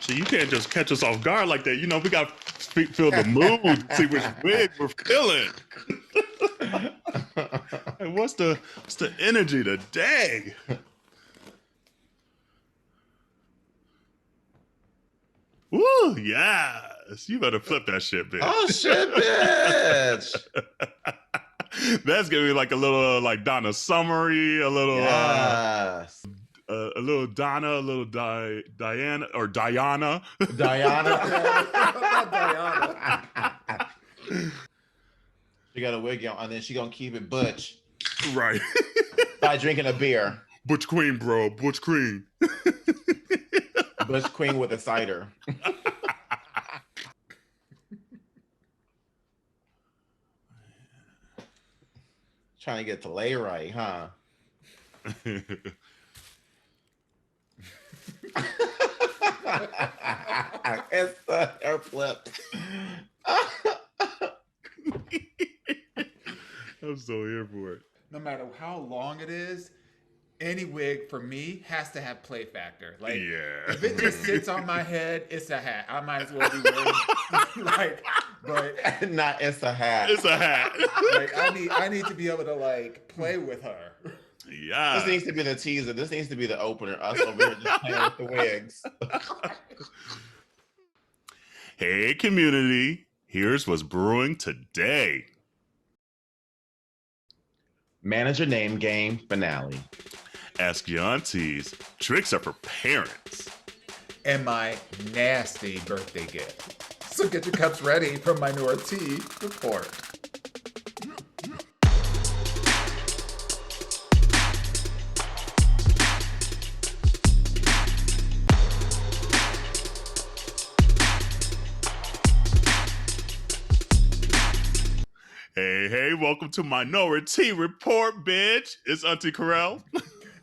So you can't just catch us off guard like that. You know, we got to feel the mood, see which wig we're feeling. Hey, what's the energy today? Woo, yes. You better flip that shit, bitch. Oh, shit, bitch. That's gonna be like a little like Donna Summery, a little yes. A little Donna, a little Diana or Diana. Diana. She got a wig on, and then she gonna keep it butch. Right. By drinking a beer. Butch Queen, bro. Butch Queen. Butch Queen with a cider. Trying to get the lay right, huh? It's the hair flip. I'm so here for it. No matter how long it is, any wig for me has to have play factor. Like, if it just sits on my head, it's a hat. I might as well be wearing but not it's a hat. It's a hat. Like I need to be able to like play with her. Yeah. This needs to be the teaser. This needs to be the opener. Us over here just playing with the wigs. Hey, community. Here's what's brewing today. Manager name game finale. Ask Yo AunTeas. Tricks are for parents. And my nasty birthday gift. So get your cups ready for Minoritea Report. Hey, welcome to Minoritea Report, bitch. It's Auntie Kerel.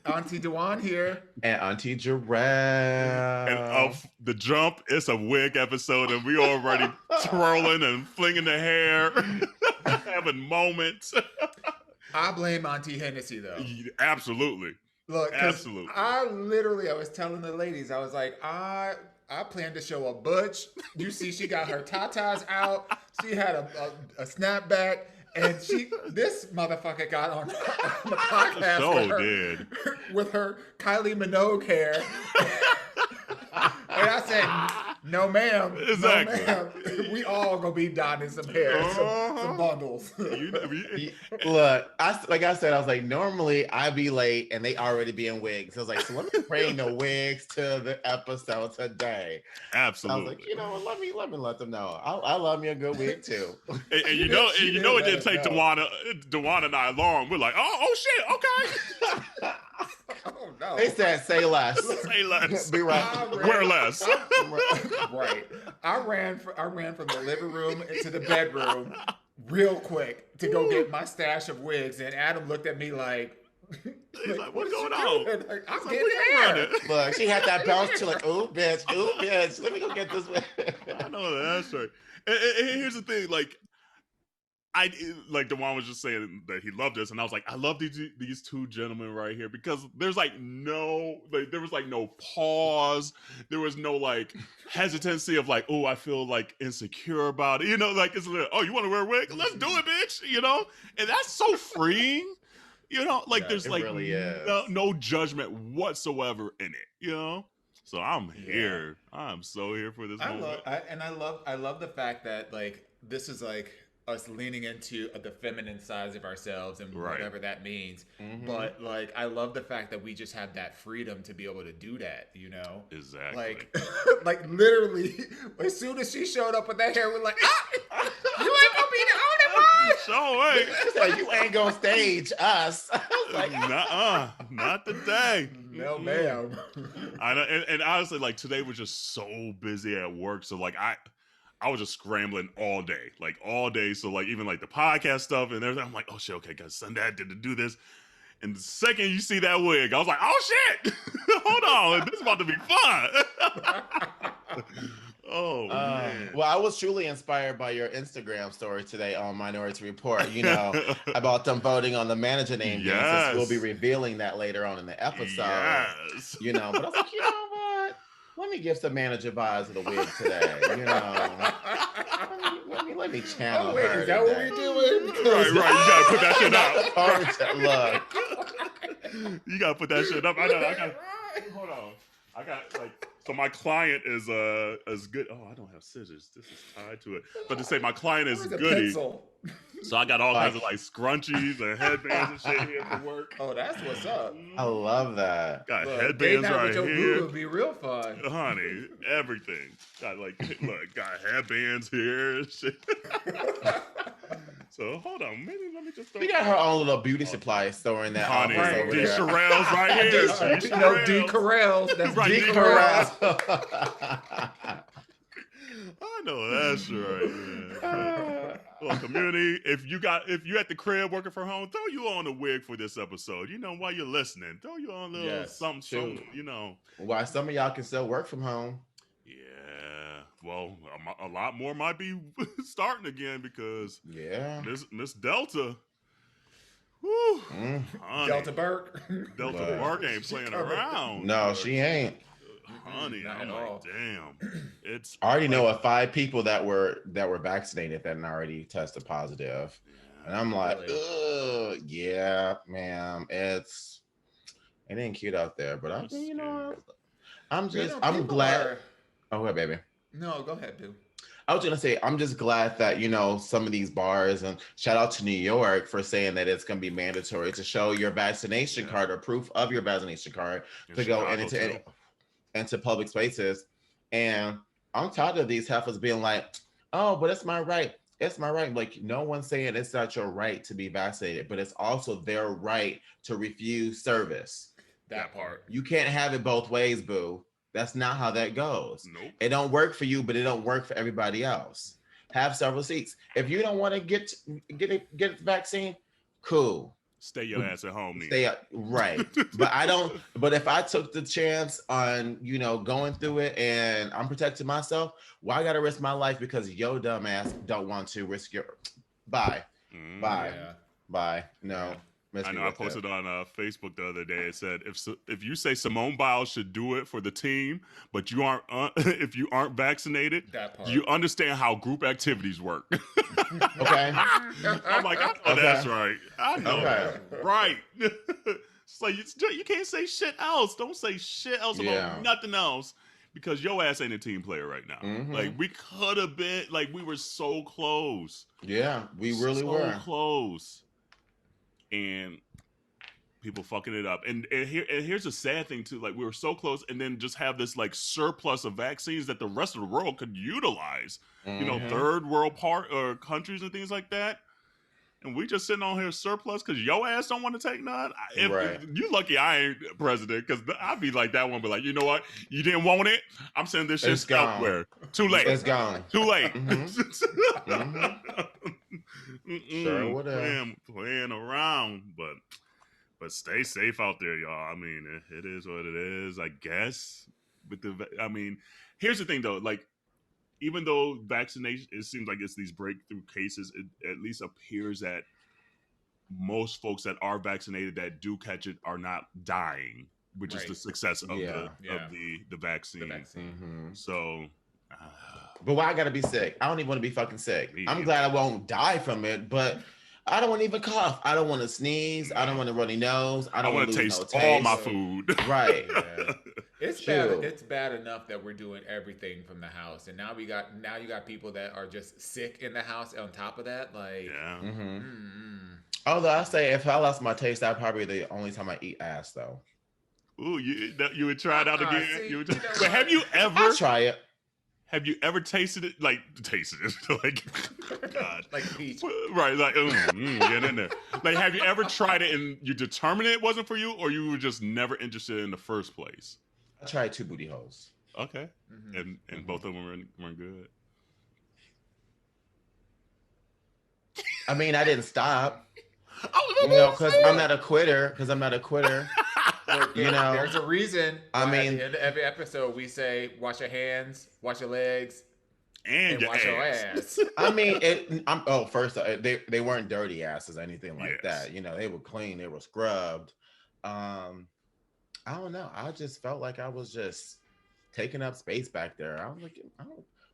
Auntie Dawon here. And Auntie Jerrell. And off the jump, it's a wig episode, and we already twirling and flinging the hair, having moments. I blame Auntie Hennessy, though. Absolutely. Look, absolutely. I was telling the ladies, I was like, I plan to show a butch. You see, she got her tatas out. She had a snapback. And this motherfucker got on the podcast with her Kylie Minogue hair. And I said, no, ma'am. Exactly. No, ma'am. We all gonna be donning some hair, some bundles. Look, like I said, I was like, normally I'd be late and they already be in wigs. I was like, so let me bring the wigs to the episode today. Absolutely. I was like, you know, let me let them know. I love me a good wig too. And you know, it didn't take Dawon and I long. We're like, oh shit, okay. Oh no. They said, say less. Say less. Be right. Wear less. Right. I ran from the living room into the bedroom real quick to go get my stash of wigs, and Adam looked at me like, he's like, what's going on? Like, I'm getting there. Look, she had that bounce to like, ooh, bitch. Let me go get this wig. I know that's right. And here's the thing, like Dawon was just saying that he loved this, and I was like, I love these two gentlemen right here because there's there was no pause, there was no like hesitancy of like, oh, I feel like insecure about it, you know, like it's like, oh, you want to wear a wig? Let's do it, bitch, you know, and that's so freeing, you know, like there's like really no judgment whatsoever in it, you know. So I'm here. I'm so here for this moment. I love the fact that like this is like us leaning into the feminine sides of ourselves and whatever that means. Mm-hmm. But like, I love the fact that we just have that freedom to be able to do that, you know? Exactly. Like literally, as soon as she showed up with that hair, we're like, you ain't gonna be the only one. So wait. It's like, you ain't gonna stage us. Like, not today. No, ma'am. I know, and honestly, like today was just so busy at work. So like I was just scrambling all day. So like even like the podcast stuff and everything, I'm like, oh shit, okay, guys, Sunday I did to do this. And the second you see that wig, I was like, oh shit, hold on, this is about to be fun. Oh man. Well, I was truly inspired by your Instagram story today on Minoritea Report, you know, about them voting on the manager name game, since we'll be revealing that later on in the episode. Yes. You know, but I was like, you know what? let me give some manager vibes of the wig today. You know, let me channel Oh wait, her is that what today. we're doing? Right. You gotta put that shit up. Look, You gotta put that shit up. I know. Hold on. I got so my client is good. Oh, I don't have scissors. This is tied to it. But to say my client is Where's a goody. pencil? So I got all kinds of scrunchies and headbands and shit here for work. Oh, that's what's up. I love that. Got Look, headbands date night right with your here. boo would be real fun. Honey, everything. Got got headbands here and shit. So hold on, maybe let me just throw. We got her own little beauty supply store in that Honey, office over D. there. Jerrell's right here. D. No, D. Jerrell's. Carell's. That's Right, D. D. Carell's. I know that's right. Well, community, if you at the crib working from home, throw you on a wig for this episode. You know, while you're listening, throw you on a little something. You know, why some of y'all can still work from home. Yeah, well, a lot more might be starting again because Miss Delta. Whew, honey, Delta Burke. Delta Burke ain't playing around. No, she ain't. Honey, Not I'm at like, all. damn. It's I already know of 5 people that were vaccinated that already tested positive. And I'm like, Really? ugh, yeah, ma'am. It ain't cute out there. But I mean, I'm glad. Oh, hey, baby. No, go ahead, dude. I was gonna say, I'm just glad that, some of these bars, and shout out to New York for saying that it's gonna be mandatory to show your vaccination card or proof of your vaccination card to go into public spaces. And I'm tired of these heifers being like, oh, but it's my right. It's my right. Like, no one's saying it's not your right to be vaccinated, but it's also their right to refuse service. That part. You can't have it both ways, boo. That's not how that goes. Nope. It don't work for you, but it don't work for everybody else. Have several seats. If you don't want to get the vaccine, cool. Stay your ass at home. Stay up, right. But if I took the chance on, going through it and I'm protecting myself, well, I gotta risk my life because your dumb ass don't want to risk your bye. No. I know. I posted on Facebook the other day. It said if you say Simone Biles should do it for the team, but you aren't if you aren't vaccinated, you understand how group activities work. Okay. I'm like, that's right. I know that. Right. It's like you can't say shit else. Don't say shit else about nothing else because your ass ain't a team player right now. Mm-hmm. Like we could have been. Like we were so close. Yeah, we really were so close. And people fucking it up. And here's a sad thing too. Like we were so close, and then just have this surplus of vaccines that the rest of the world could utilize. Mm-hmm. Third world countries and things like that. And we just sitting on here surplus because your ass don't want to take none. You lucky I ain't president because I'd be like that one. But you know what? You didn't want it. I'm sending this shit elsewhere. Too late. It's gone. Too late. Mm-hmm. Mm-hmm. Sure, whatever. Playing around, but stay safe out there, y'all. I mean, it is what it is, I guess. Here's the thing though. Even though vaccination, it seems like it's these breakthrough cases. It at least appears that most folks that are vaccinated that do catch it are not dying, which is the success of the vaccine. The vaccine. Mm-hmm. So. But why I gotta be sick? I don't even want to be fucking sick. I'm glad I won't die from it, but I don't want to even cough. I don't want to sneeze. I don't want to runny nose. I don't want to taste all my food. Right. Yeah. It's bad. It's bad enough that we're doing everything from the house, and now you got people that are just sick in the house. On top of that, Mm-hmm. Although I say if I lost my taste, that'd probably be the only time I eat ass though. Ooh, you would try it out again. But have you ever? I'll try it. Have you ever tasted it? God, peach, right? Get in there. Have you ever tried it and you determined it wasn't for you, or you were just never interested in the first place? I tried 2 booty holes. Okay, and both of them weren't good. I mean, I didn't stop. Because I'm not a quitter. There's a reason. I mean, at the end of every episode, we say, "Wash your hands, wash your legs, and wash your ass." I mean, first, they weren't dirty asses or anything like that. They were clean, they were scrubbed. I don't know. I just felt like I was just taking up space back there. I was like,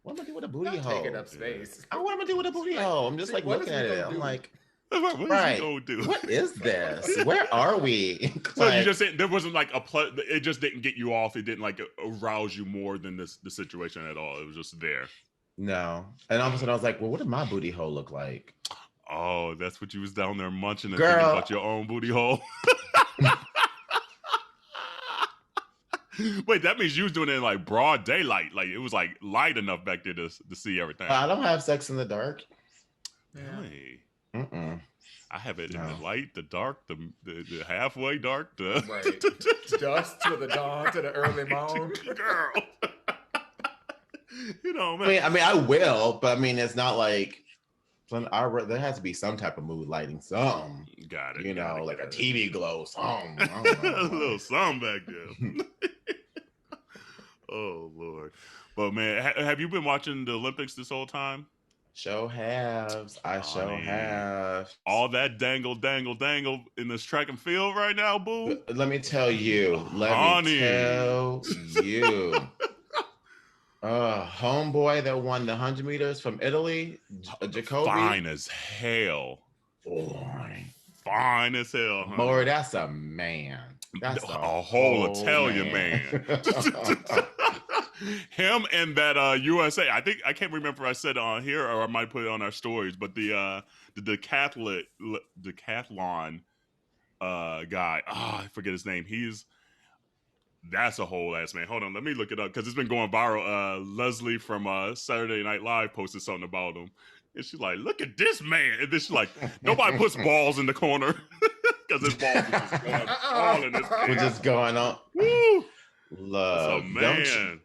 what am I doing with a booty hole? Taking up space. What am I doing with a booty hole? I'm just like looking at it. I'm like, what is he gonna do? What is this? Where are we? So you just said there wasn't like it just didn't get you off. It didn't like arouse you more than the situation at all. It was just there. No. And all of a sudden I was like, well, what did my booty hole look like? Oh, that's what you was down there munching and Girl. thinking about your own booty hole. Wait, that means you was doing it in like broad daylight. Like it was like light enough back there to see everything. I don't have sex in the dark. Really? Mm-mm. I have it in the light, the dark, the halfway dark, right. Dusk to the dawn to the early morn. Girl. You know, man. I mean, I will, but I mean, it's not like there has to be some type of mood lighting, some. Got it. You know, like a TV glow, some. A little something back there. Oh Lord! But man, have you been watching the Olympics this whole time? Show halves. I show have. All that dangle in this track and field right now, boo. Let me tell you. Homeboy that won the 100 meters from Italy, Jacoby. Fine as hell. Boy. Fine as hell. Huh? Boy, that's a man. That's a whole Italian man. Him and that USA. I think I can't remember if I said it on here or I might put it on our stories, but the decathlon guy. I forget his name. That's a whole ass man. Hold on, let me look it up because it's been going viral. Leslie from Saturday Night Live posted something about him, and she's like, "Look at this man!" And then she's like, "Nobody puts balls in the corner because his balls are just going all in this. We're just going on. Woo! Love, man.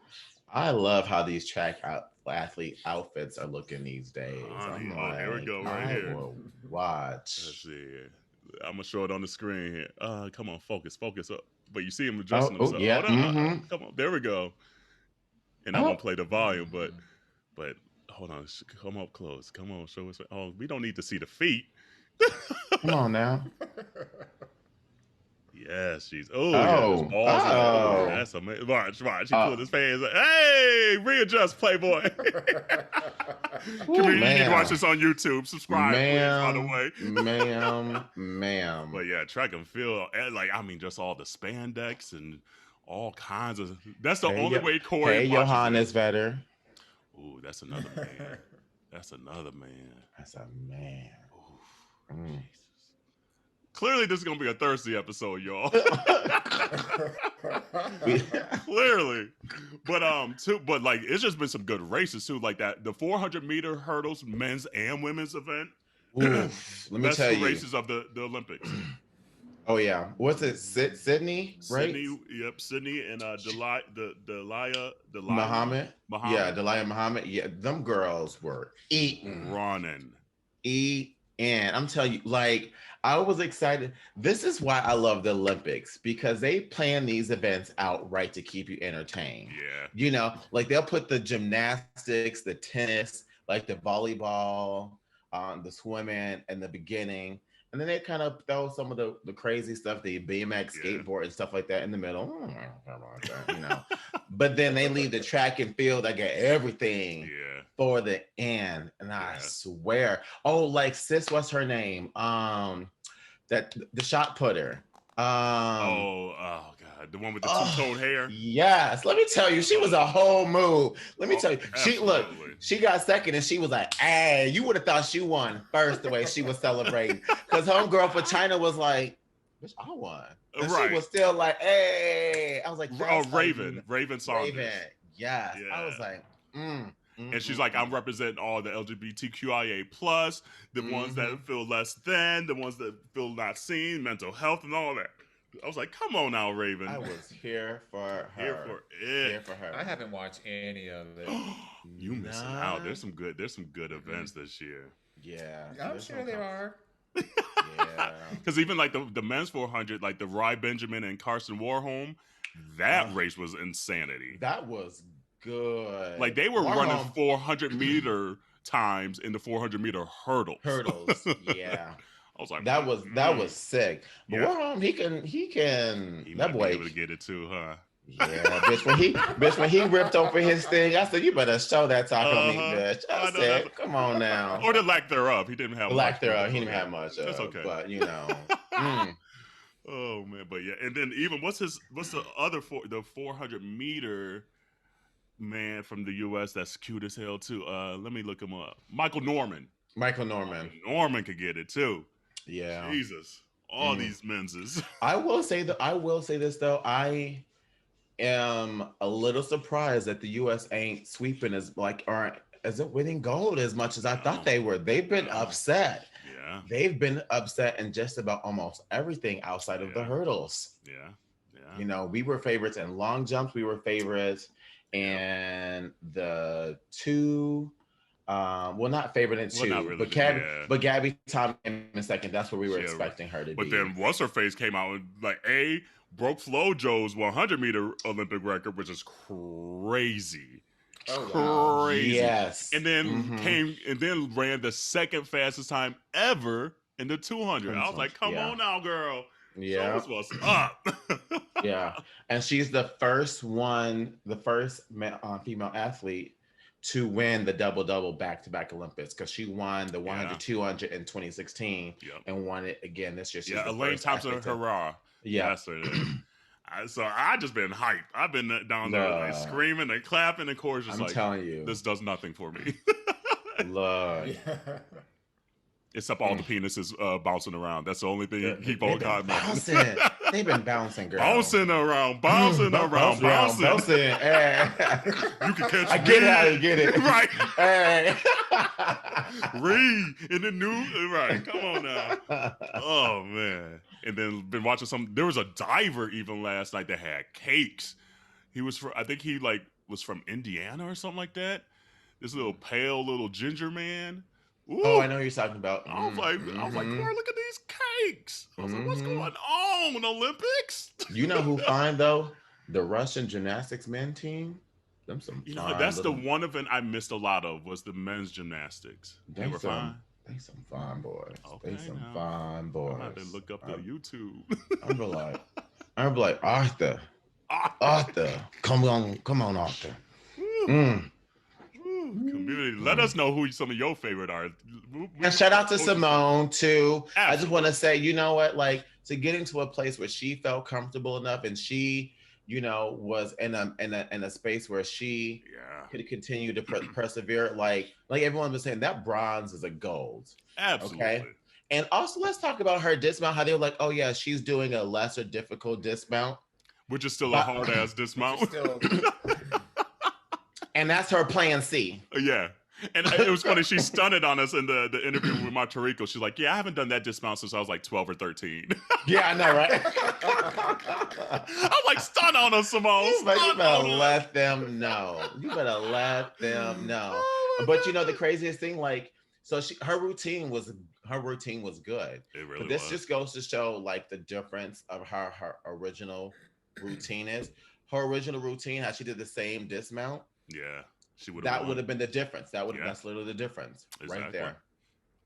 I love how these track athlete outfits are looking these days. Here we go, right here. Will watch. Let's see. I'm gonna show it on the screen here. Come on, focus up. But you see him adjusting himself. Yeah. Come on, there we go. And I'm gonna play the volume, but hold on, come up close. Come on, show us. Oh, we don't need to see the feet. Come on now. Yes, she's. That's amazing. Watch. He pulled his pants. Hey, readjust, Playboy. Community, you need to watch this on YouTube. Subscribe, please, by the way. ma'am. But yeah, track and field, just all the spandex and all kinds of. That's the only way Corey. Hey, Johannes Vetter. Ooh, that's another man. That's a man. Ooh, clearly, this is gonna be a thirsty episode, y'all. Clearly, but it's just been some good races too. Like that, the 400-meter hurdles, men's and women's event. Oof, let me tell you, races of the Olympics. Oh yeah, what's it? Sydney, right? Sydney and Delia Muhammad. Yeah, Delia Muhammad. Yeah, them girls were running. And I'm telling you, like, I was excited. This is why I love the Olympics, because they plan these events outright to keep you entertained. Yeah. You know, like they'll put the gymnastics, the tennis, like the volleyball, the swimming in the beginning. And then they kind of throw some of the crazy stuff, the BMX skateboard and stuff like that in the middle. You know. But then they leave the track and field. I get everything for the end. And I swear. Oh, like sis, what's her name? That the shot putter. God, the one with the two-tone hair. Yes, let me tell you, she was a whole move. Let me tell you, she got second, and she was like, "Hey, you would have thought she won first the way she was celebrating." Because homegirl for China was like, "Bitch, I won." And she was still like, "Hey," I was like, Raven Saunders. Raven, yes. Yeah. I was like, And she's like, I'm representing all the LGBTQIA plus, the ones that feel less than, the ones that feel not seen, mental health and all that. I was like, come on now, Raven. I was here for her. Here for her. I haven't watched any of it. You missing out. There's some good events this year. Yeah. I'm sure there are. Yeah. Because even like the men's 400, like the Rye Benjamin and Carson Warholm, that race was insanity. That was good. Like they were running 400-meter times in the 400-meter hurdles. Yeah. I was like, that was sick. But Warholm, he can. He that might boy be able to get it too, huh? Yeah, bitch, when he ripped open his thing, I said, you better show that taco meat, bitch. I said, come on now. Or the lack thereof. He didn't have The much. lack thereof, he didn't have much That's of, okay. but you know. Oh man, but yeah, and then even what's the other the 400-meter man from the U.S. that's cute as hell too. Let me look him up. Michael Norman. Michael Norman could get it too. Yeah. Jesus, all these menses. I will say this though. I am a little surprised that the U.S. ain't sweeping isn't winning gold as much as I thought they were. They've been upset. Yeah. They've been upset in just about almost everything outside of the hurdles. Yeah. You know, we were favorites in long jumps. We were favorites and the two, well, not favorite in two, really, but Gabby Thomas in second. That's where we were expecting her to be. But then what's her face came out and broke Flo Jo's 100-meter Olympic record, which is crazy. Crazy. Yes. And then ran the second fastest time ever in the 200. I was like, come on now, girl. Yeah. Show us what's up. Yeah. And she's the first female athlete to win the double-double back-to-back Olympics, because she won the 100, 200 in 2016 and won it again this year. She's Elaine Thompson, hurrah. Yeah. Yes, so I just been hyped. I've been down there screaming and clapping, and of course, just telling you, this does nothing for me. Look. Except all the penises bouncing around. That's the only thing you keep on God. Bouncing. They've been bouncing, girl. Bouncing around. Bouncing. You can catch I get how you get it. Right. Read in the news. Right. Come on now. Oh, man. And then been watching there was a diver even last night that had cakes. He was I think he was from Indiana or something like that. This little pale little ginger man. Ooh. Oh, I know what you're talking about. I was like, girl, look at these cakes. I was like, what's going on, Olympics? You know who fine though? The Russian gymnastics men team. Them some. That's the one event I missed a lot of was the men's gymnastics. They were fine. They some fine boys. Okay, they some fine boys. I'm about to look up the YouTube. I'm like Arthur. Come on, Arthur. Community, let us know who some of your favorite are. And shout out to Simone too. Absolutely. I just want to say, you know what, to get into a place where she felt comfortable enough and she, was in a space where she could continue to persevere. Like everyone was saying, that bronze is a gold. Absolutely. Okay. And also, let's talk about her dismount. How they were like, oh yeah, she's doing a lesser difficult dismount, which is still a hard ass dismount. And that's her plan C. Yeah. And it was funny. She stunned on us in the interview with Martarico. She's like, yeah, I haven't done that dismount since I was like 12 or 13. Yeah, I know, right? I'm like, stun on us, Simone. You better let them know. But the craziest thing, her routine was good. It really but this just goes to show the difference of how her original routine is. Her original routine, how she did the same dismount. Yeah, she would. That would have been the difference. That's literally the difference right there.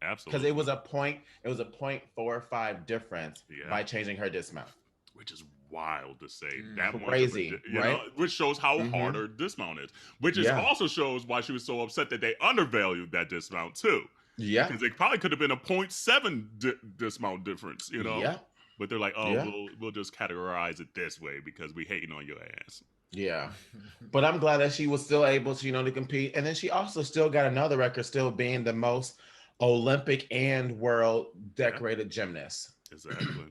Absolutely, because it was a 0.45 difference by changing her dismount, which is wild to say. That crazy, right? Which shows how hard her dismount is. Which also shows why she was so upset that they undervalued that dismount too. Yeah, because it probably could have been a 0.7 dismount difference. Yeah. But they're like, we'll just categorize it this way because we hating on your ass. Yeah. But I'm glad that she was still able to, to compete. And then she also still got another record, still being the most Olympic and world decorated gymnast. Exactly.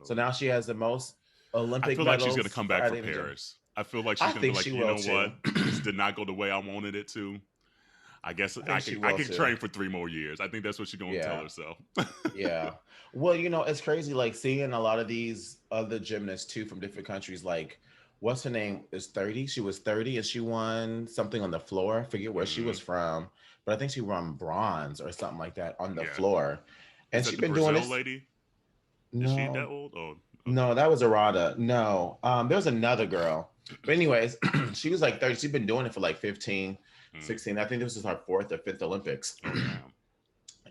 So now she has the most Olympic medals. I feel like she's going to come back from Paris. I feel like she's going to be like, you know what? This did not go the way I wanted it to. I guess I can train for 3 more years. I think that's what she's going to tell herself. Yeah. Well, it's crazy, seeing a lot of these other gymnasts too from different countries, what's her name is 30. She was 30 and she won something on the floor. I forget where she was from, but I think she won bronze or something like that on the floor. And she's been doing this. Lady? No. Is she that old? Oh, okay. No, that was Arada. No, there's another girl. But anyways, she was 30. She's been doing it for 15, 16. I think this is her 4th or 5th Olympics.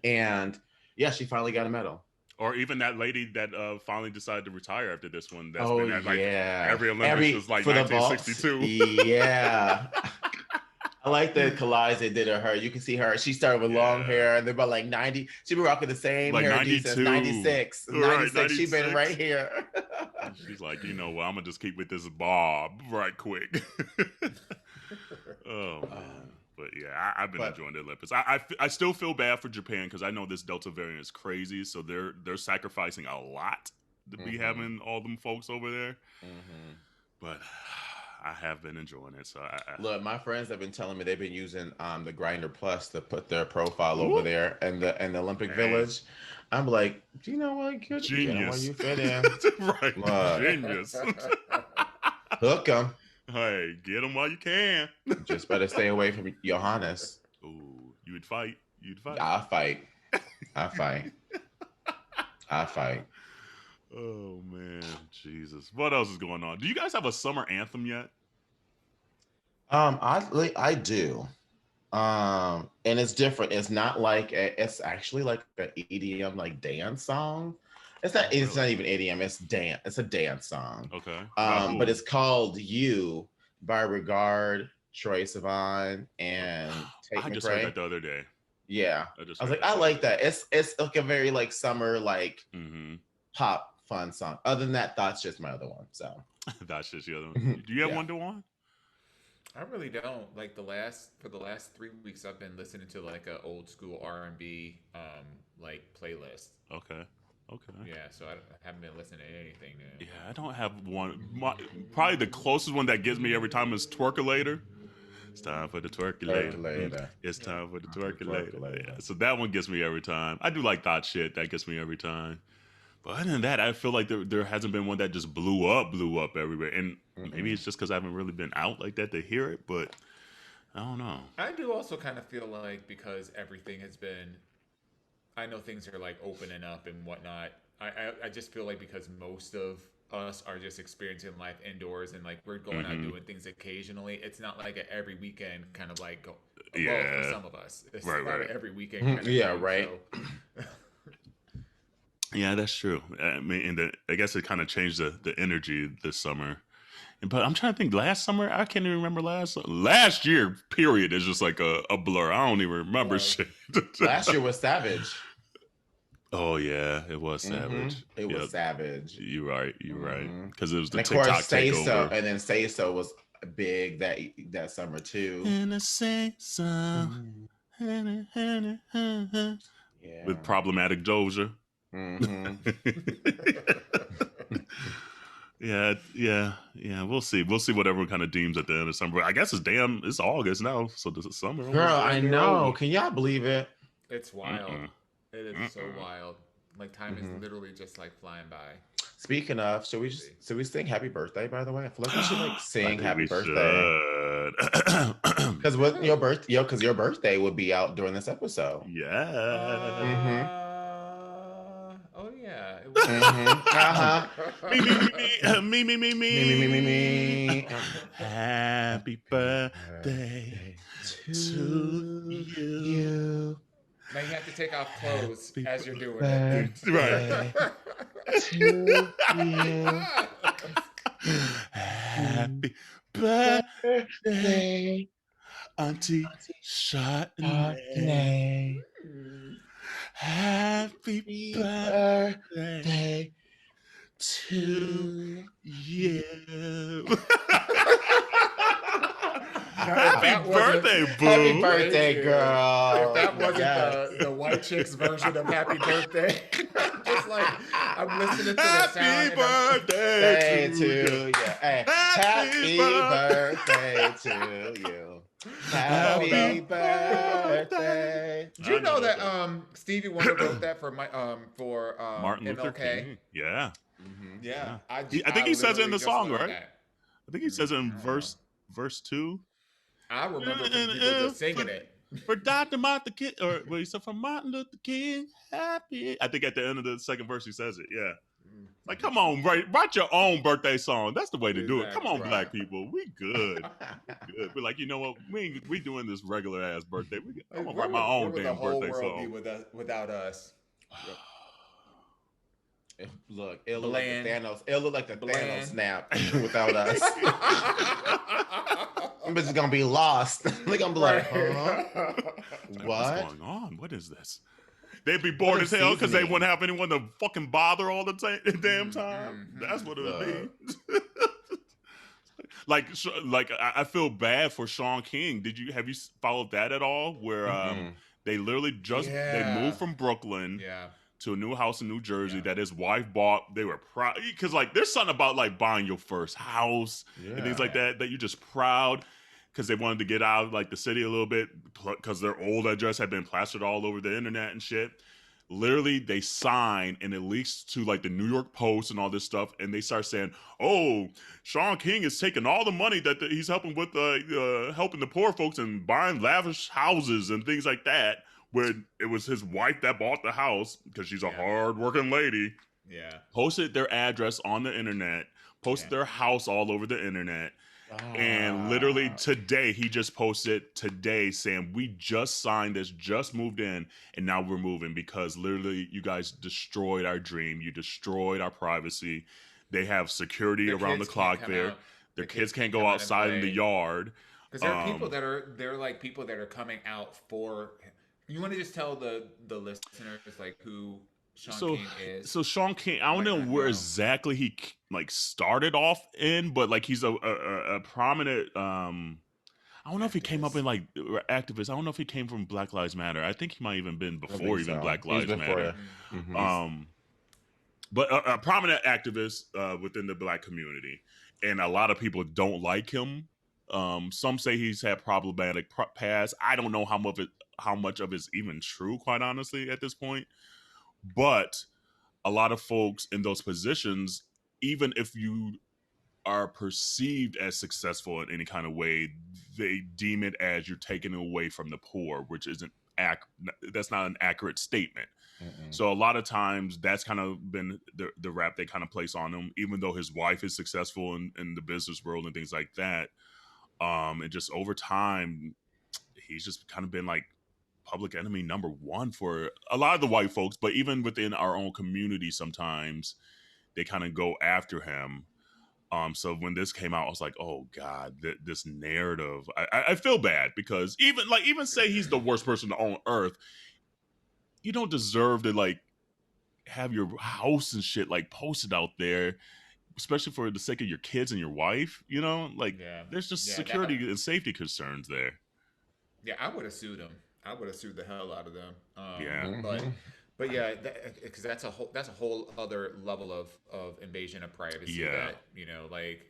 And yeah, she finally got a medal. Or even that lady that finally decided to retire after this one. That's Oh been at like yeah, every Olympics was like for the 1962. vaults. Yeah. I like the collage they did of her. You can see her. She started with long hair, and they're about like 90. She been rocking the same like hairdo since 96. Right, 96. She been right here. She's like, you know what? I'm gonna just keep with this bob right quick. Oh man. But yeah, I've been enjoying the Olympics. I still feel bad for Japan because I know this Delta variant is crazy, so they're sacrificing a lot to be having all them folks over there. But I have been enjoying it. So look, my friends have been telling me they've been using the Grinder Plus to put their profile over there in the Olympic Village. I'm like, do you know what? Genius. Get 'em where you fit in. Right, look. Genius. Hook 'em. Hey, get them while you can. Just better stay away from Johannes. Ooh, you'd fight. I'll fight. Oh man, Jesus! What else is going on? Do you guys have a summer anthem yet? I do. And it's different. It's not like it's actually like an EDM like dance song. It's not. It's not even EDM. It's dance. It's a dance song. Okay. But it's called "You" by Regard, Troye Sivan, and Tate I just McRae. heard that the other day. Yeah, I was like, I like that. It's like a very like summer like pop fun song. Other than that, Thought's just my other one. So that's just the other one. Do you have one, Dawon? I really don't. Like for the last 3 weeks, I've been listening to like a old school R&B like playlist. Okay. Yeah, so I haven't been listening to anything new. Yeah, I don't have one. Probably the closest one that gets me every time is Twerkulator. It's time for the Twerkulator. It's time for the Twerkulator. Yeah, so that one gets me every time. I do like Thought shit. That gets me every time. But other than that, I feel like there hasn't been one that just blew up everywhere. And maybe it's just because I haven't really been out like that to hear it, but I don't know. I do also kind of feel like because everything has been, I know things are like opening up and whatnot. I just feel like because most of us are just experiencing life indoors and like we're going out doing things occasionally, it's not like a every weekend kind of like well, for some of us. It's not every weekend kind of thing, right. So. Yeah, that's true. I mean, and I guess it kind of changed the energy this summer. But I'm trying to think. Last summer, I can't even remember last year. Period is just like a blur. I don't even remember shit. Last year was Savage. Oh yeah, it was Savage. It was Savage. You're right. Because it was the and TikTok of course, Say takeover. So, and then Say So was big that summer too. And I say so. Yeah. With Problematic Doja. Yeah. We'll see what everyone kind of deems at the end of summer. But I guess it's August now, so this is summer. Girl, I know. Can y'all believe it? It's wild. It is so wild. Like time is literally just like flying by. Speaking of, should we sing Happy Birthday? By the way, I feel like we should like sing Happy Birthday. Because your birthday would be out during this episode. Yeah. Oh yeah. Me. Happy birthday to you. Now you have to take off clothes as you're doing it. Right. To you. Happy birthday, Auntie Chardonnay. Happy birthday to you. Happy birthday, boo. Happy birthday, girl. If that wasn't the white chick's version of Happy Birthday, just like I'm listening to the sound. Happy birthday to you. Hey, happy birthday to you. Happy birthday. Did you know that Stevie Wonder wrote that for Martin Luther MLK? King? Yeah. Yeah. I think he says it in the literally song, just right? learned that. I think he says it in verse 2. I remember from people just singing it. For Dr. Martin King, or what he said, for Martin Luther King, happy. I think at the end of the second verse he says it. Yeah. Like, come on, write your own birthday song. That's the way to do it. Come on, black people. We good. We're like, you know what? We doing this regular ass birthday. I'm gonna write my own damn birthday song. Without us. Look, it'll look Bland. like the Thanos. It'll look like the Bland. Thanos snap without us. I'm just gonna be lost. They're gonna be like, huh? What's What? going on? What is this? They'd be bored What as is hell because they seasoning? wouldn't have anyone to fucking bother all the damn time. Mhm. That's what it would be. Like I feel bad for Sean King. Have you followed that at all? Where they literally they moved from Brooklyn to a new house in New Jersey that his wife bought. They were proud because like there's something about like buying your first house and things like that you're just proud because they wanted to get out of like the city a little bit because their old address had been plastered all over the internet and shit. Literally, they sign and it leaks to like the New York Post and all this stuff, and they start saying, "Oh, Sean King is taking all the money that he's helping with, helping the poor folks and buying lavish houses and things like that." Where it was his wife that bought the house because she's a hard-working lady. Yeah, posted their address on the internet, posted their house all over the internet. And literally today, he just posted today saying, "We just signed this, just moved in, and now we're moving because literally you guys destroyed our dream. You destroyed our privacy. They have security around the clock there. Their kids can't go outside in the yard." Because there are people they're like people that are coming out for. You want to just tell the listeners like who Sean King is? So Sean King, I don't know where exactly he like started off in, but like he's a prominent. I don't know if he came up in like activist. I don't know if he came from Black Lives Matter. I think he might even been before even Black Lives Matter. But a prominent activist within the Black community, and a lot of people don't like him. Some say he's had problematic past. I don't know how much of it's even true, quite honestly, at this point. But a lot of folks in those positions, even if you are perceived as successful in any kind of way, they deem it as you're taking away from the poor, which isn't that's not an accurate statement. So a lot of times that's kind of been the rap they kind of place on him, even though his wife is successful in the business world and things like that. And just over time, he's just kind of been like public enemy number one for a lot of the white folks, but even within our own community, sometimes they kind of go after him. So when this came out, I was like, oh God, this narrative, I feel bad because even say he's the worst person on earth, you don't deserve to like have your house and shit like posted out there, especially for the sake of your kids and your wife, you know, like there's just security and safety concerns there. Yeah, I would have sued him. I would have sued the hell out of them. But yeah, because that's a whole other level of invasion of privacy that like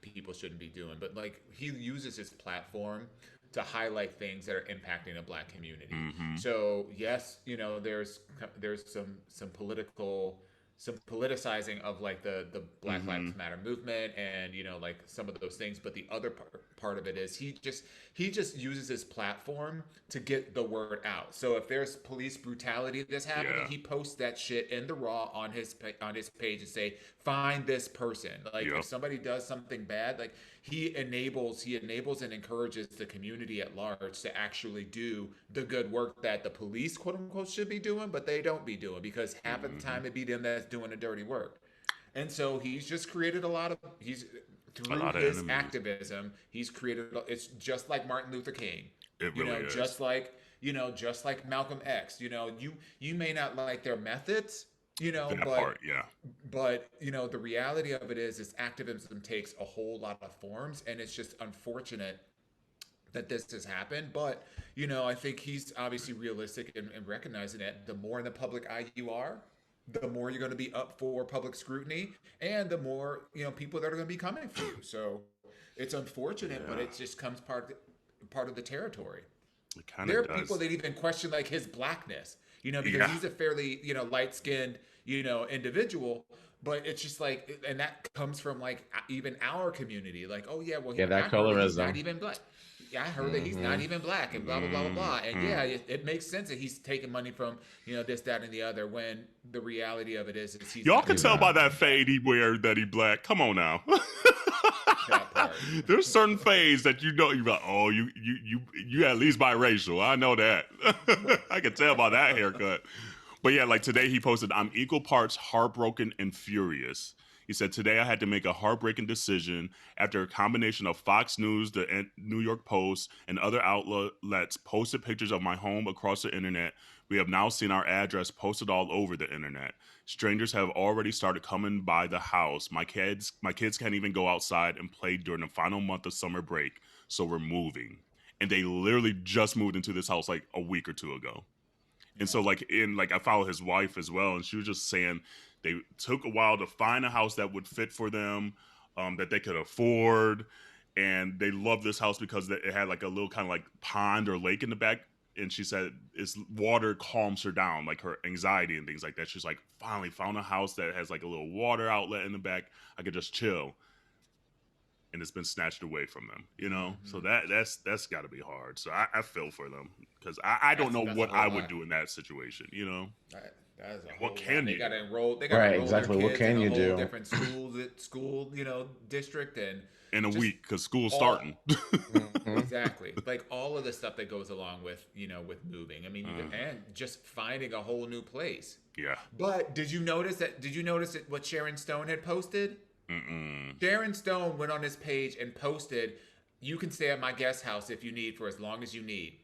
people shouldn't be doing. But like he uses his platform to highlight things that are impacting the Black community. So yes, there's some politicizing of like the Black Lives Matter movement and like some of those things, but the other part of it is he just uses his platform to get the word out. So if there's police brutality that's happening, he posts that shit in the raw on his page and say, find this person. Like if somebody does something bad, like he enables and encourages the community at large to actually do the good work that the police quote unquote should be doing, but they don't be doing because half of the time it be them that's doing the dirty work. And so he's just created through his activism, he's created, it's just like Martin Luther King. It really is. Just like Malcolm X, you may not like their methods, but the reality of it is activism takes a whole lot of forms, and it's just unfortunate that this has happened. But, I think he's obviously realistic in recognizing that the more in the public eye you are, the more you're going to be up for public scrutiny, and the more, people that are going to be coming for you. So it's unfortunate, but it just comes part of the territory. There are people that even question like his blackness, because he's a fairly, light-skinned, individual, but it's just like, and that comes from like even our community, like, oh yeah, well, that colorism, he's not even Black. Yeah, I heard that he's not even Black, and blah blah blah blah blah. And it makes sense that he's taking money from this, that, and the other. When the reality of it is he's y'all can tell by that fade he wears that he Black. Come on now. There's certain fades that you're like, oh, you at least biracial. I know that. I can tell by that haircut. But yeah, like today he posted, I'm equal parts heartbroken and furious. He said, today I had to make a heartbreaking decision after a combination of Fox News, the New York Post, and other outlets posted pictures of my home across the internet. We have now seen our address posted all over the internet. Strangers have already started coming by the house. My kids can't even go outside and play during the final month of summer break. So we're moving. And they literally just moved into this house like a week or two ago. And so I follow his wife as well, and she was just saying they took a while to find a house that would fit for them, that they could afford, and they love this house because it had like a little kind of like pond or lake in the back. And she said it's water calms her down, like her anxiety and things like that. She's like, finally found a house that has like a little water outlet in the back. I could just chill. And it's been snatched away from them, you know? Mm-hmm. So that's got to be hard. So I feel for them because I don't know what I would do in that situation, you know? That is a what can you? They got to enroll. They got to enroll exactly. Their What kids can in you a whole do? Different school, district and in a week because school's starting. Exactly, like all of the stuff that goes along with with moving. I mean, and just finding a whole new place. Yeah. But did you notice that what Sharon Stone had posted? Mm-mm. Sharon Stone went on his page and posted, "You can stay at my guest house if you need for as long as you need."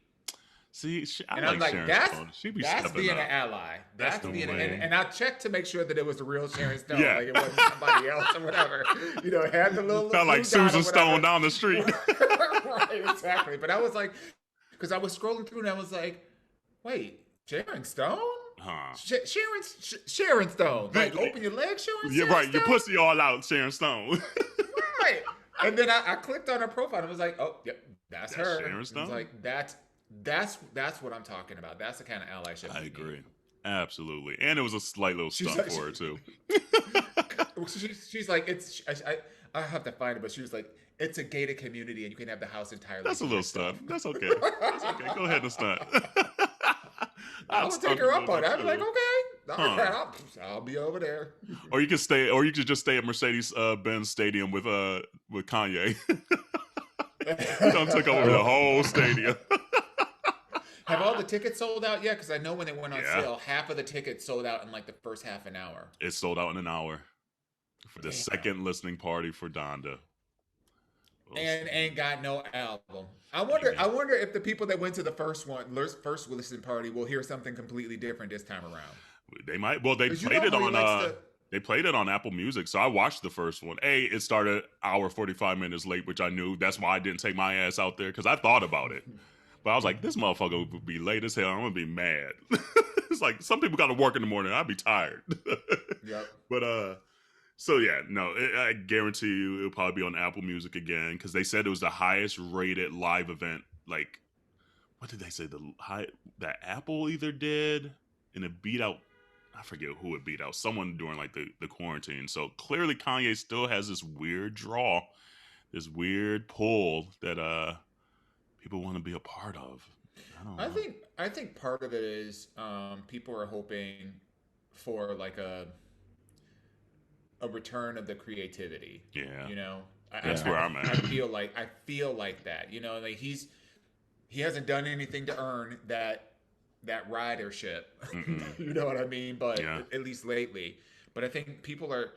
See, I'm like, Sharon Stone. She be that's being up. An ally. That's being way. And I checked to make sure that it was the real Sharon Stone. Yeah. Like it wasn't somebody else or whatever. It had the little felt like Susan Stone down the street. Right, exactly. But I was like, because I was scrolling through and I was like, wait, Sharon Stone? Huh. Sharon Stone. Like, open your legs, Sharon right. Stone? Your pussy all out, Sharon Stone. Right. And then I clicked on her profile and I was like, oh, yep, that's her. Sharon Stone? I was like, that's what I'm talking about. That's the kind of allyship. I agree. Absolutely. And it was a slight little stunt like, for her, too. She's like, I have to find it, but she was like, it's a gated community and you can have the house entirely. That's a little stunt. That's okay. That's okay. Go ahead and stunt. I would take her up on it. I'd be like, okay, all right, I'll be over there. Or you could just stay at Mercedes-Benz Stadium with Kanye. Done took over the whole stadium. Have all the tickets sold out yet? Because I know when they went on sale, half of the tickets sold out in like the first half an hour. It sold out in an hour for the second listening party for Donda. And ain't got no album. I wonder if the people that went to the first listening party will hear something completely different this time around. They might. Well, they played it on they played it on Apple Music, so I watched the first one. It started an hour 45 minutes late, which I knew. That's why I didn't take my ass out there because I thought about it. But I was like, this motherfucker would be late as hell. I'm gonna be mad. It's like some people got to work in the morning. I'd be tired. Yep. But so yeah, no, I guarantee you it'll probably be on Apple Music again because they said it was the highest rated live event. Like, what did they say? That Apple either did, and it beat out. I forget who it beat out. Someone during like the quarantine. So clearly Kanye still has this weird draw, this weird pull that people want to be a part of. I think part of it is people are hoping for like a return of the creativity. Yeah. That's where I'm at. I feel like that. Like he hasn't done anything to earn that ridership. You know what I mean? But at least lately. But I think people are,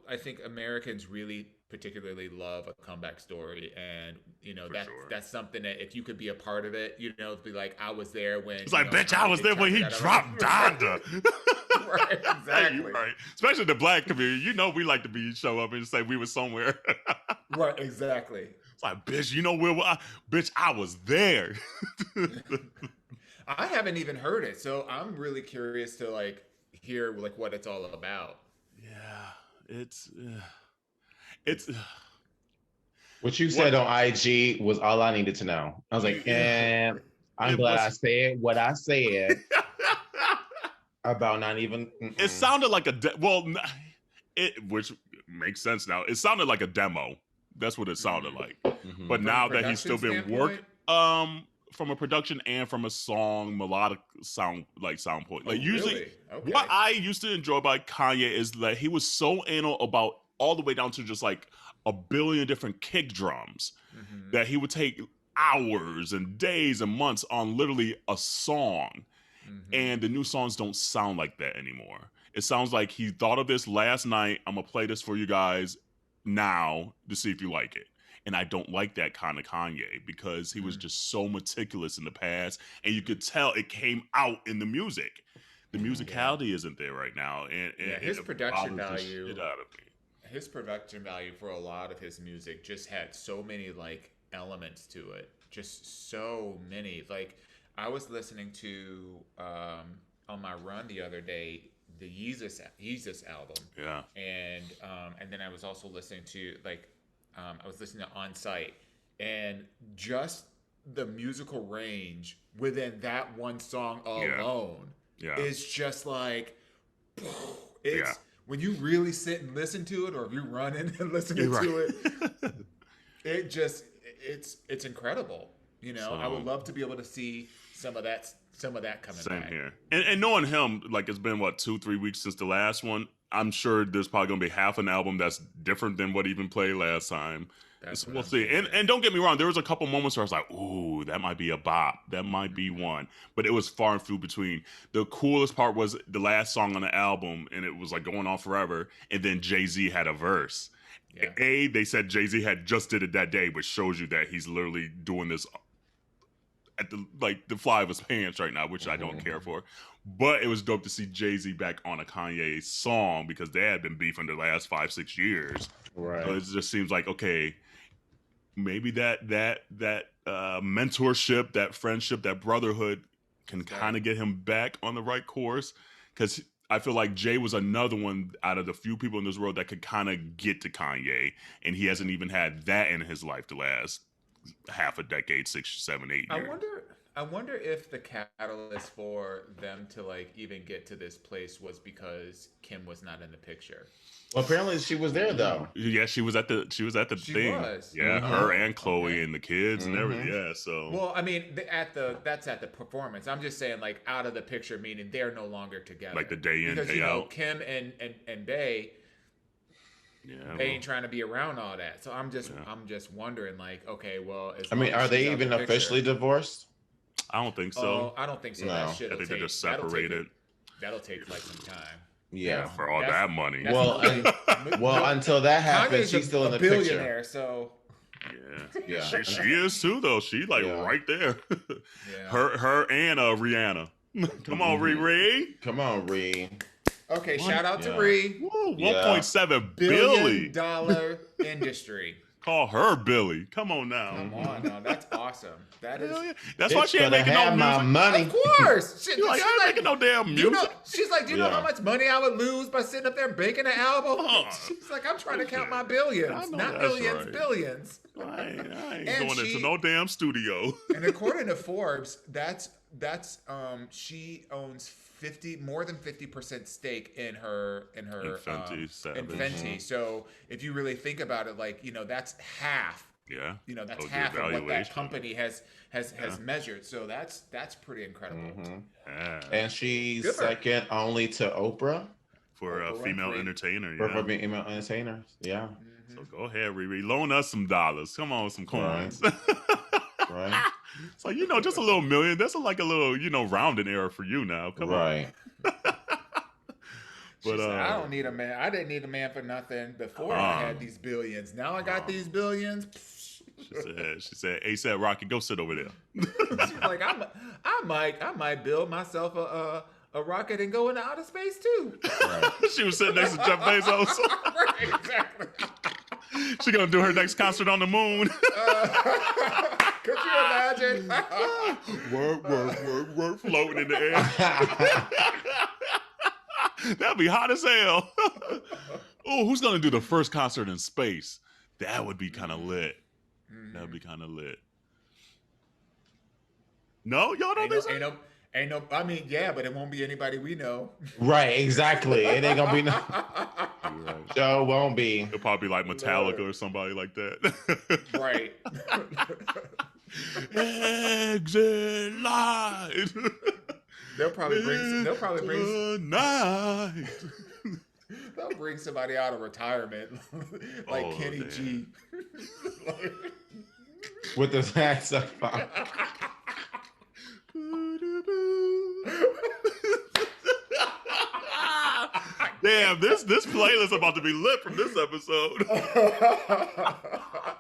I think Americans really particularly love a comeback story, and that's something that if you could be a part of it, be like, I was there when it's like, bitch, I was there when he dropped Donda. Right, exactly. Right. Especially the black community, we like to show up and say we were somewhere. Right, exactly. It's like, bitch, bitch, I was there. I haven't even heard it, so I'm really curious to like hear like what it's all about. Yeah, it's what you said on IG was all I needed to know. I was like, I'm glad I said what I said about not even. It sounded like which makes sense now. It sounded like a demo. That's what it sounded like. Mm-hmm. But now that he's still been working, from a production and from a song melodic sound point. Like usually, really? Okay. What I used to enjoy about Kanye is that he was so anal about all the way down to just like a billion different kick drums that he would take hours and days and months on literally a song. And the new songs don't sound like that anymore. It sounds like he thought of this last night. I'm going to play this for you guys now to see if you like it. And I don't like that kind of Kanye because he was just so meticulous in the past. And you could tell it came out in the music. The musicality isn't there right now. And his production value. Shit out of me. His production value for a lot of his music just had so many like elements to it. Just so many. Like I was listening to on my run the other day the Yeezus album. Yeah. And then I was also listening to I was listening to On Site, and just the musical range within that one song alone is just like it's when you really sit and listen to it, or if you're running and listening to it, it's incredible. You know, I would love to be able to see some of that coming Same back. here. And knowing him, like it's been 2-3 weeks since the last one. I'm sure there's probably gonna be half an album that's different than what even played last time. So we'll see. And don't get me wrong, there was a couple moments where I was like, ooh, that might be a bop. That might be one. But it was far and few between. The coolest part was the last song on the album, and it was like going on forever. And then Jay-Z had a verse. Yeah. They said Jay-Z had just did it that day, which shows you that he's literally doing this at the fly of his pants right now, which I don't care for. But it was dope to see Jay-Z back on a Kanye song because they had been beefing the last 5-6 years. Right. So it just seems like, okay, maybe that mentorship, that friendship, that brotherhood can kind of get him back on the right course. Because I feel like Jay was another one out of the few people in this world that could kind of get to Kanye, and he hasn't even had that in his life the last half a decade, 6, 7, 8 years. I wonder if the catalyst for them to even get to this place was because Kim was not in the picture. Well, apparently she was there though. Yeah, she was at the thing. Was. Yeah, her and Chloe and the kids and everything. Yeah, so. Well, I mean, that's at the performance. I'm just saying, out of the picture, meaning they're no longer together. Like the day in, because, day out. Kim and Bay. Yeah, they ain't trying to be around all that. So I'm just wondering, okay, well, are they even officially divorced? I don't think so. I don't think so. No. That I think they're just separated. That'll take some time. Yeah, for all that money. Well, until that happens, she's still in the picture. Billionaire, so. Yeah. She is too, though. She right there. Her and Rihanna. Come on, Riri. Come on, Riri. Okay, shout out to Riri. 1.7 billion dollar industry. Call her Billy. Come on now. Come on now. That's awesome. That is. That's why she ain't making no music. Money. Of course. She's like, I ain't making no damn music. She's like, do you know how much money I would lose by sitting up there making an album? She's like, I'm trying to count my billions. Not millions, billions. I ain't going into no damn studio. And according to Forbes, that's she owns more than 50% stake in her in Fenty. So if you really think about it, that's half. Yeah. That's half of what that company has measured. So that's pretty incredible. Yeah. And she's second only to Oprah for a female entertainer. For female entertainers. Yeah. So go ahead, Riri. Loan us some dollars. Come on, some coins. Right. So just a little million. That's like a little, rounding error for you now. Come on. Right. But I don't need a man. I didn't need a man for nothing before I had these billions. Now I got these billions. She said, ASAP Rocky, go sit over there. She's like, I might build myself a rocket and go into outer space too. Right. She was sitting next to Jeff Bezos. Right, exactly. She's gonna do her next concert on the moon. Could you imagine? Work, floating in the air. That'd be hot as hell. Oh, who's gonna do the first concert in space? That would be kind of lit. That'd be kind of lit. No, y'all don't think so? Ain't no. I mean, yeah, but it won't be anybody we know. Right, exactly. It ain't gonna be no. Joe won't be. It'll probably be like Metallica or somebody like that. Right. Exit light. They'll probably bring. Good night. They'll bring somebody out of retirement, like Kenny G. With the saxophone. Damn, this playlist about to be lit from this episode.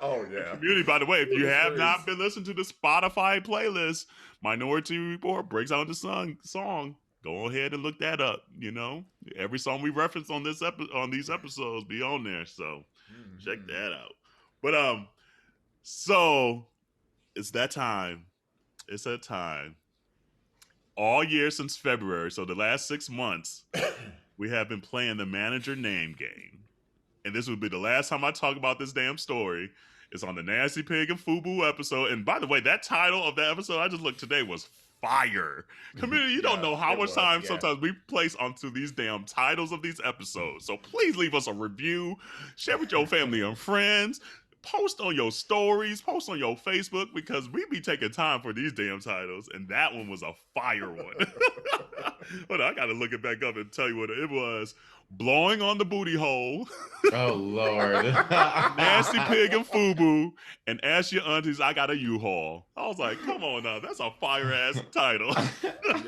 Oh yeah. Community, by the way, if you have not been listening to the Spotify playlist, Minority Report breaks out the song. Go ahead and look that up. You know, every song we reference on these episodes be on there. So check that out. But so it's that time. It's that time. All year since February, so the last 6 months, we have been playing the manager name game. And this would be the last time I talk about this damn story. It's on the Nasty Pig and Fubu episode. And by the way, that title of that episode I just looked today was fire. Community, you don't know how much time sometimes we place onto these damn titles of these episodes. So please leave us a review, share with your family and friends, post on your stories, post on your Facebook, because we be taking time for these damn titles, and that one was a fire one. Hold on, I gotta look it back up and tell you what it was. Blowing on the Booty Hole. Oh, Lord. Nasty Pig and Fubu. And Ask Your Aunties, I Got a U-Haul. I was like, come on now, that's a fire-ass title.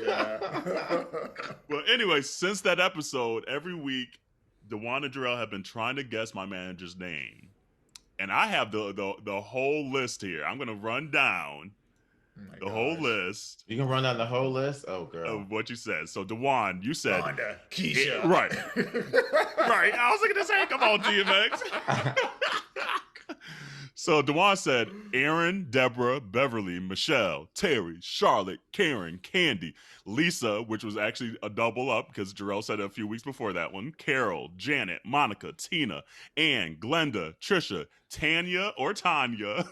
Yeah. Well, anyway, since that episode, every week, Dawon and Jerrell have been trying to guess my manager's name. And I have the whole list here. I'm going to run down the whole list. You can run down the whole list? Oh, girl. Of what you said. So, Dawon, you said... Rhonda, Keisha. Right. Right. I was looking to say, come on, DMX. So, Dawon said, Aaron, Deborah, Beverly, Michelle, Terry, Charlotte, Karen, Candy, Lisa, which was actually a double up because Jerrell said it a few weeks before that one, Carol, Janet, Monica, Tina, Ann, Glenda, Trisha, Tanya, Tanya.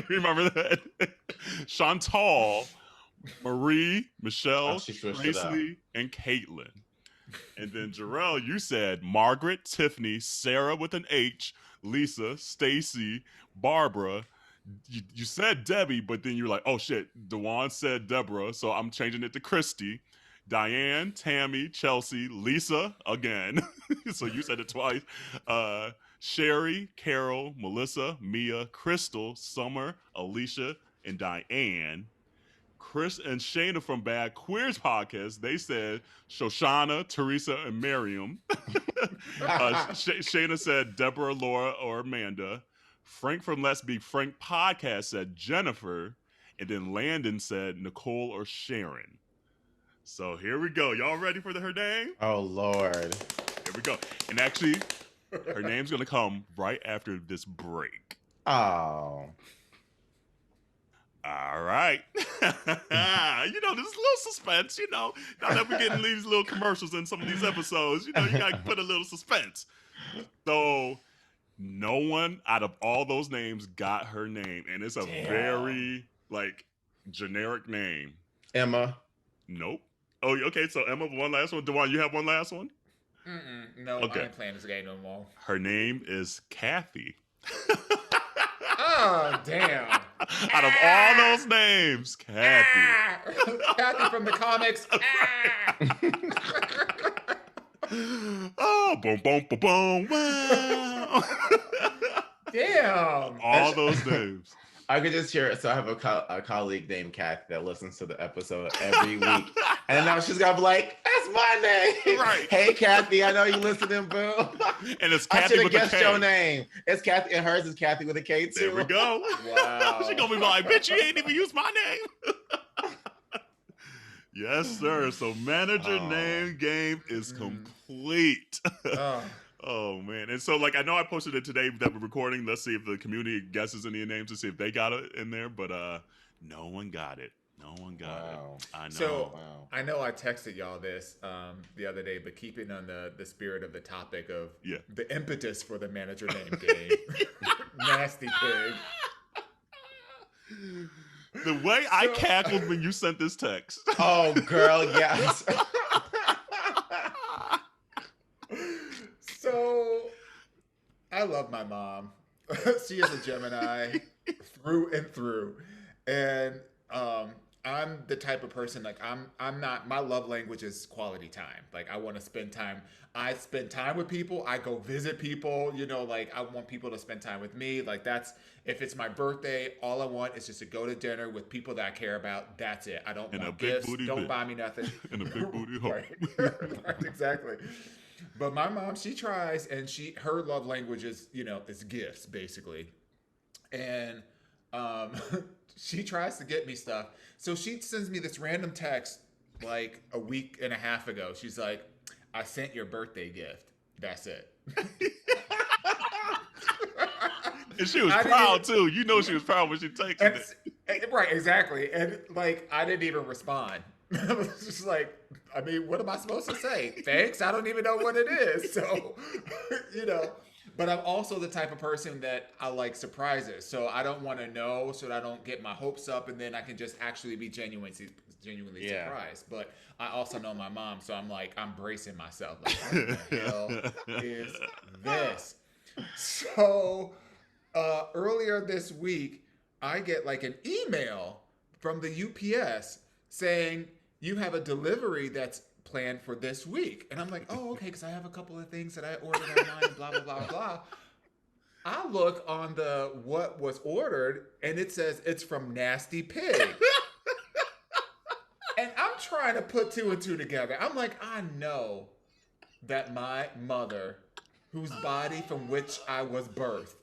Remember that? Chantal, Marie, Michelle, Tracy, and Caitlin. And then Jerrell, you said Margaret, Tiffany, Sarah with an H, Lisa, Stacy, Barbara. You said Debbie, but then you're like, oh shit, Dawon said Deborah, so I'm changing it to Christy. Diane, Tammy, Chelsea, Lisa again. So you said it twice. Sherry, Carol, Melissa, Mia, Crystal, Summer, Alicia, and Diane. Chris and Shayna from Bad Queers podcast, they said Shoshana, Teresa, and Miriam. Shayna said Deborah, Laura, or Amanda. Frank from Let's Be Frank podcast said Jennifer. And then Landon said Nicole or Sharon. So here we go. Y'all ready for her name? Oh, Lord. Here we go. And actually, her name's going to come right after this break. Oh. All right. There's a little suspense, now that we're getting these little commercials in some of these episodes, you got to put a little suspense. So no one out of all those names got her name. And it's a very, generic name. Emma. Nope. Oh, okay. So Emma, one last one. Dawon, you have one last one? No, okay. I ain't playing this game no more. Her name is Kathy. Oh, damn. Out of all those names, Kathy. Kathy from the comics. Oh, boom, boom, boom, boom, wow. Damn. All those names. I could just hear it. So I have a colleague named Kathy that listens to the episode every week. And now she's going to be like, that's my name. Right. Hey, Kathy, I know you listening, boo. And it's Kathy with a K. I should have guessed your name. It's Kathy, and hers is Kathy with a K, too. There we go. Wow. She's going to be like, bitch, you ain't even used my name. Yes, sir. So manager name game is complete. Oh, man. And so, I know I posted it today that we're recording. Let's see if the community guesses any names to see if they got it in there. But no one got it. No one got it. I know. So, I know I texted y'all this the other day, but keeping on the spirit of the topic of the impetus for the manager name game. Nasty Pig. The way I cackled when you sent this text. Oh, girl, yes. So, I love my mom. She is a Gemini through and through. And I'm the type of person, like I'm not, my love language is quality time. Like I want to spend time. I spend time with people. I go visit people, you know, like I want people to spend time with me. Like that's, if it's my birthday, all I want is just to go to dinner with people that I care about. That's it. I don't want gifts. Don't buy me nothing. And a big booty hole. Right. Right, exactly. But my mom, she tries, and her love language is, you know, is gifts basically. And she tries to get me stuff. So she sends me this random text like a week and a half ago. She's like, I sent your birthday gift. That's it. And she was proud too. You know she was proud when she texted it. Right, exactly. And like I didn't even respond. I was just like, I mean, what am I supposed to say? Thanks. I don't even know what it is. So, you know. But I'm also the type of person that I like surprises. So I don't want to know so that I don't get my hopes up, and then I can just actually be genuinely surprised. But I also know my mom, so I'm like, I'm bracing myself. Like, what the hell is this? So earlier this week, I get like an email from the UPS saying, you have a delivery that's planned for this week. And I'm like, oh, okay, because I have a couple of things that I ordered online, blah, blah, blah, blah. I look on the what was ordered, and it says it's from Nasty Pig. And I'm trying to put two and two together. I'm like, I know that my mother, whose body from which I was birthed,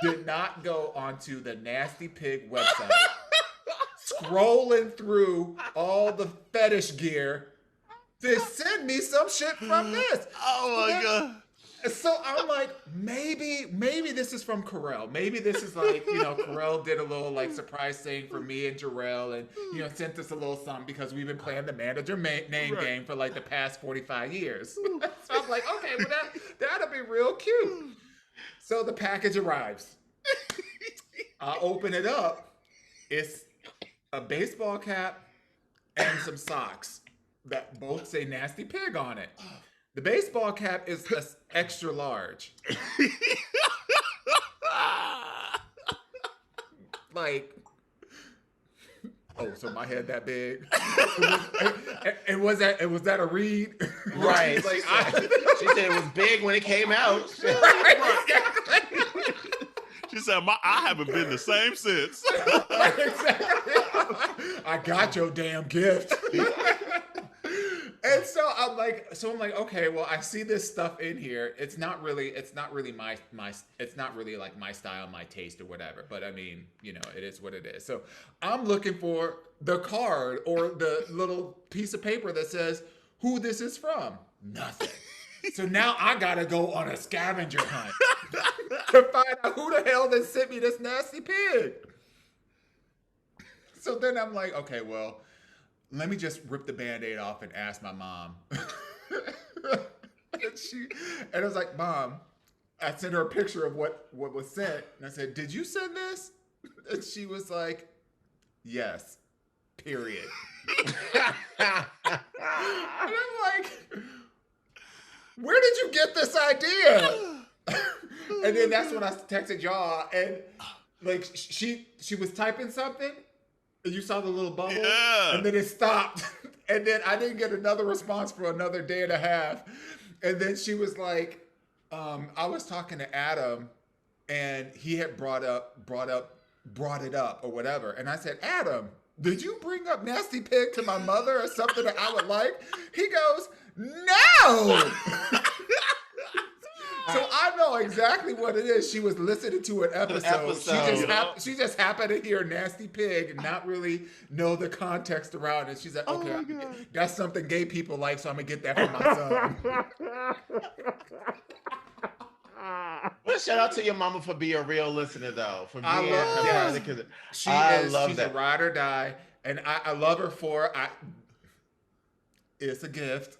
did not go onto the Nasty Pig website, scrolling through all the fetish gear to send me some shit from this. Oh my God. So I'm like, maybe this is from Kerel. Maybe this is like, you know, Kerel did a little like surprise thing for me and Jerrell, and, you know, sent us a little something because we've been playing the manager name game for like the past 45 years. So I'm like, okay, well that'll be real cute. So the package arrives. I open it up. It's a baseball cap and some socks that both say Nasty Pig on it. The baseball cap is extra large. Like, oh, so my head that big? And was that a read? Right. Like, she said it was big when it came out. Right, exactly. She said, I haven't been the same since. Right, exactly. I got your damn gift. And so I'm like, okay, well, I see this stuff in here. It's not really my it's not really like my style, my taste or whatever. But I mean, you know, it is what it is. So I'm looking for the card or the little piece of paper that says who this is from. Nothing. So now I gotta go on a scavenger hunt to find out who the hell that sent me this Nasty Pig. So then I'm like, okay, well, let me just rip the Band-Aid off and ask my mom. And I was like, Mom, I sent her a picture of what was sent. And I said, did you send this? And she was like, yes, period. And I'm like, where did you get this idea? And then that's when I texted y'all, and like she was typing something, and you saw the little bubble, and then it stopped, and then I didn't get another response for another day and a half, and then she was like, I was talking to Adam, and he had brought it up or whatever, and I said, Adam, did you bring up Nasty Pig to my mother or something that I would like? He goes, no. So I know exactly what it is. She was listening to an episode. She just happened to hear Nasty Pig and not really know the context around it. She's like, okay, that's something gay people like, so I'm going to get that for my son. Well, shout out to your mama for being a real listener, though. For being she's a ride or die, and I love her for it's a gift.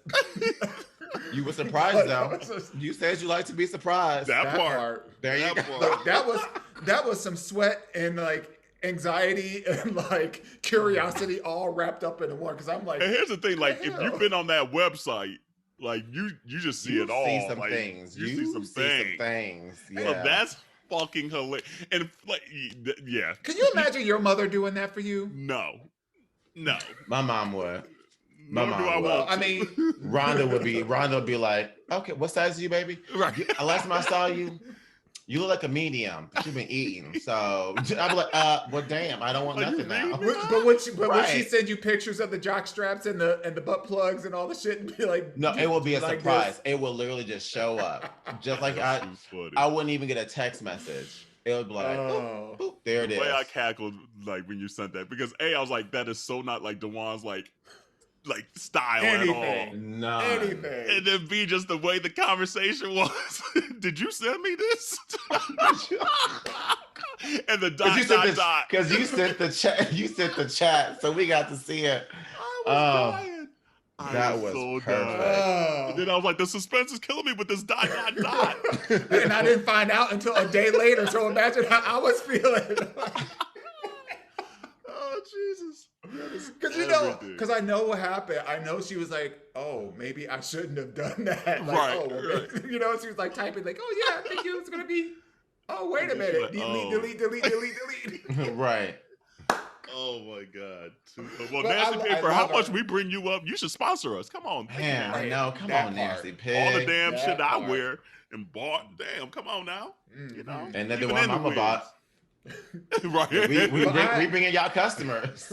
You were surprised, though. You said you like to be surprised. That part. There you go. Look, that was some sweat and like anxiety and like curiosity all wrapped up into one. Because I'm like, and here's the thing: like, if you've been on that website, like you just see it all. See some like, things. You see some things. Yeah. So that's fucking hilarious. And like, yeah. Can you imagine your mother doing that for you? No. No. My mom would. Nor do I want. I mean, Rhonda would be like, okay, what size are you, baby? Right. Last time I saw you, you look like a medium. You've been eating. So I'd be like, well, damn, I don't want nothing now. But would she send you pictures of the jock straps and the butt plugs and all the shit and be like, no, it will be a like surprise. this? It will literally just show up. Just like I wouldn't even get a text message. It would be like, boop, boop, there it is. The way I cackled like when you sent that, because I was like, that is so not like Dawon's like style at all. No. Anything. And then B, just the way the conversation was. Did you send me this? And the dot. Because you sent the chat. You sent the chat, so we got to see it. I was dying. That was so perfect. And then I was like, the suspense is killing me with this dot. And I didn't find out until a day later. So imagine how I was feeling. Oh, Jesus. Because I know what happened. I know she was like, oh, maybe I shouldn't have done that. Like, right. She was like typing like, oh yeah, I think it was going to be, oh, wait a minute. Delete. Right. Oh my God. Well, Nancy Pig, for how much we bring you up, you should sponsor us. Come on. Man, I know. Come on, Nancy Pig. All the damn shit I wear and bought. Damn, come on now. You know. And then the one Mama bought. Right. We bringing y'all customers.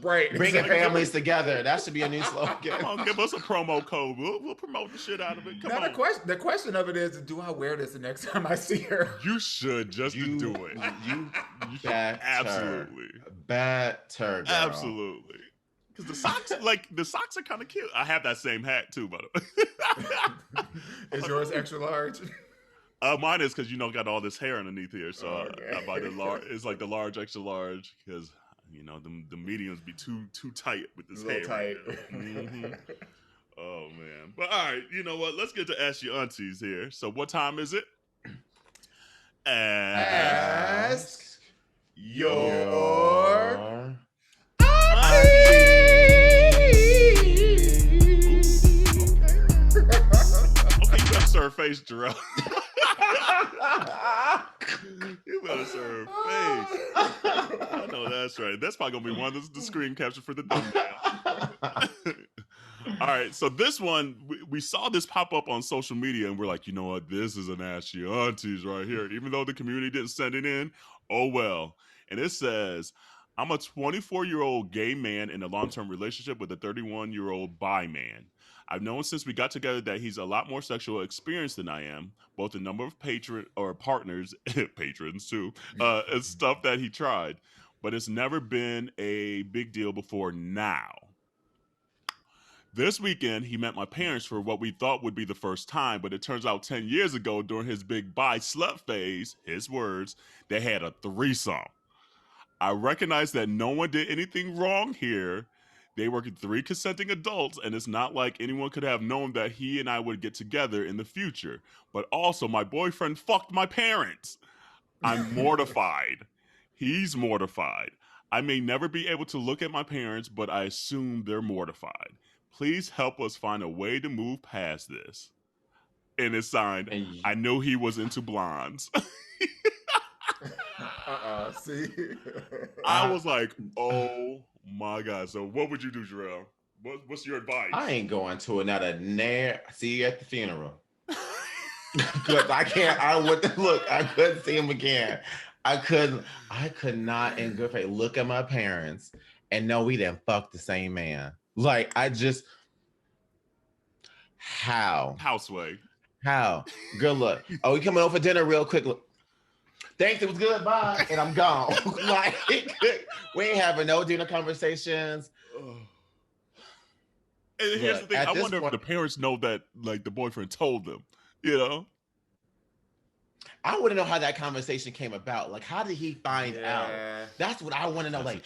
Right. Bringing families together. That should be a new slogan. Come on, give us a promo code. We'll promote the shit out of it. Come on. The question of it is, do I wear this the next time I see her? You should to do it. You absolutely. Better, girl. Absolutely. Because the socks are kind of cute. I have that same hat too, by the way. Is yours extra large? Mine is because got all this hair underneath here, so I buy the large. It's like the large, extra large, because the mediums be too tight with this hair. Tight. Mm-hmm. Oh man! But all right, you know what? Let's get to Ask Your Aunties here. So what time is it? Ask your Okay, you better serve face, Jerrell. You better serve face. I know that's right. That's probably gonna be one of the screen capture for the thumbnail. All right, so this one we saw this pop up on social media, and we're like, you know what? This is an Ask Your Aunties right here. Even though the community didn't send it in, oh well. And it says, I'm a 24-year-old gay man in a long-term relationship with a 31-year-old bi man. I've known since we got together that he's a lot more sexual experienced than I am, both the number of partners, patrons too, and stuff that he tried, but it's never been a big deal before now. This weekend, he met my parents for what we thought would be the first time, but it turns out 10 years ago during his big bi slut phase, his words, they had a threesome. I recognize that no one did anything wrong here. They were 3 consenting adults, and it's not like anyone could have known that he and I would get together in the future. But also, my boyfriend fucked my parents. I'm mortified. He's mortified. I may never be able to look at my parents, but I assume they're mortified. Please help us find a way to move past this. And it's signed, I knew he was into blondes. See? I was like, oh my God. So what would you do, Jerrell? What's your advice? I ain't going to another see you at the funeral. Because I couldn't see him again. I could not in good faith look at my parents and know we didn't fuck the same man. Like, how? Houseway. How? Good luck. Oh, we coming over for dinner real quick. Look. Thanks, it was good. Bye. And I'm gone. Like, we ain't having no dinner conversations. And here's the thing. I wonder if the parents know that, like, the boyfriend told them, I want to know how that conversation came about. Like, how did he find out? That's what I want to know. Like,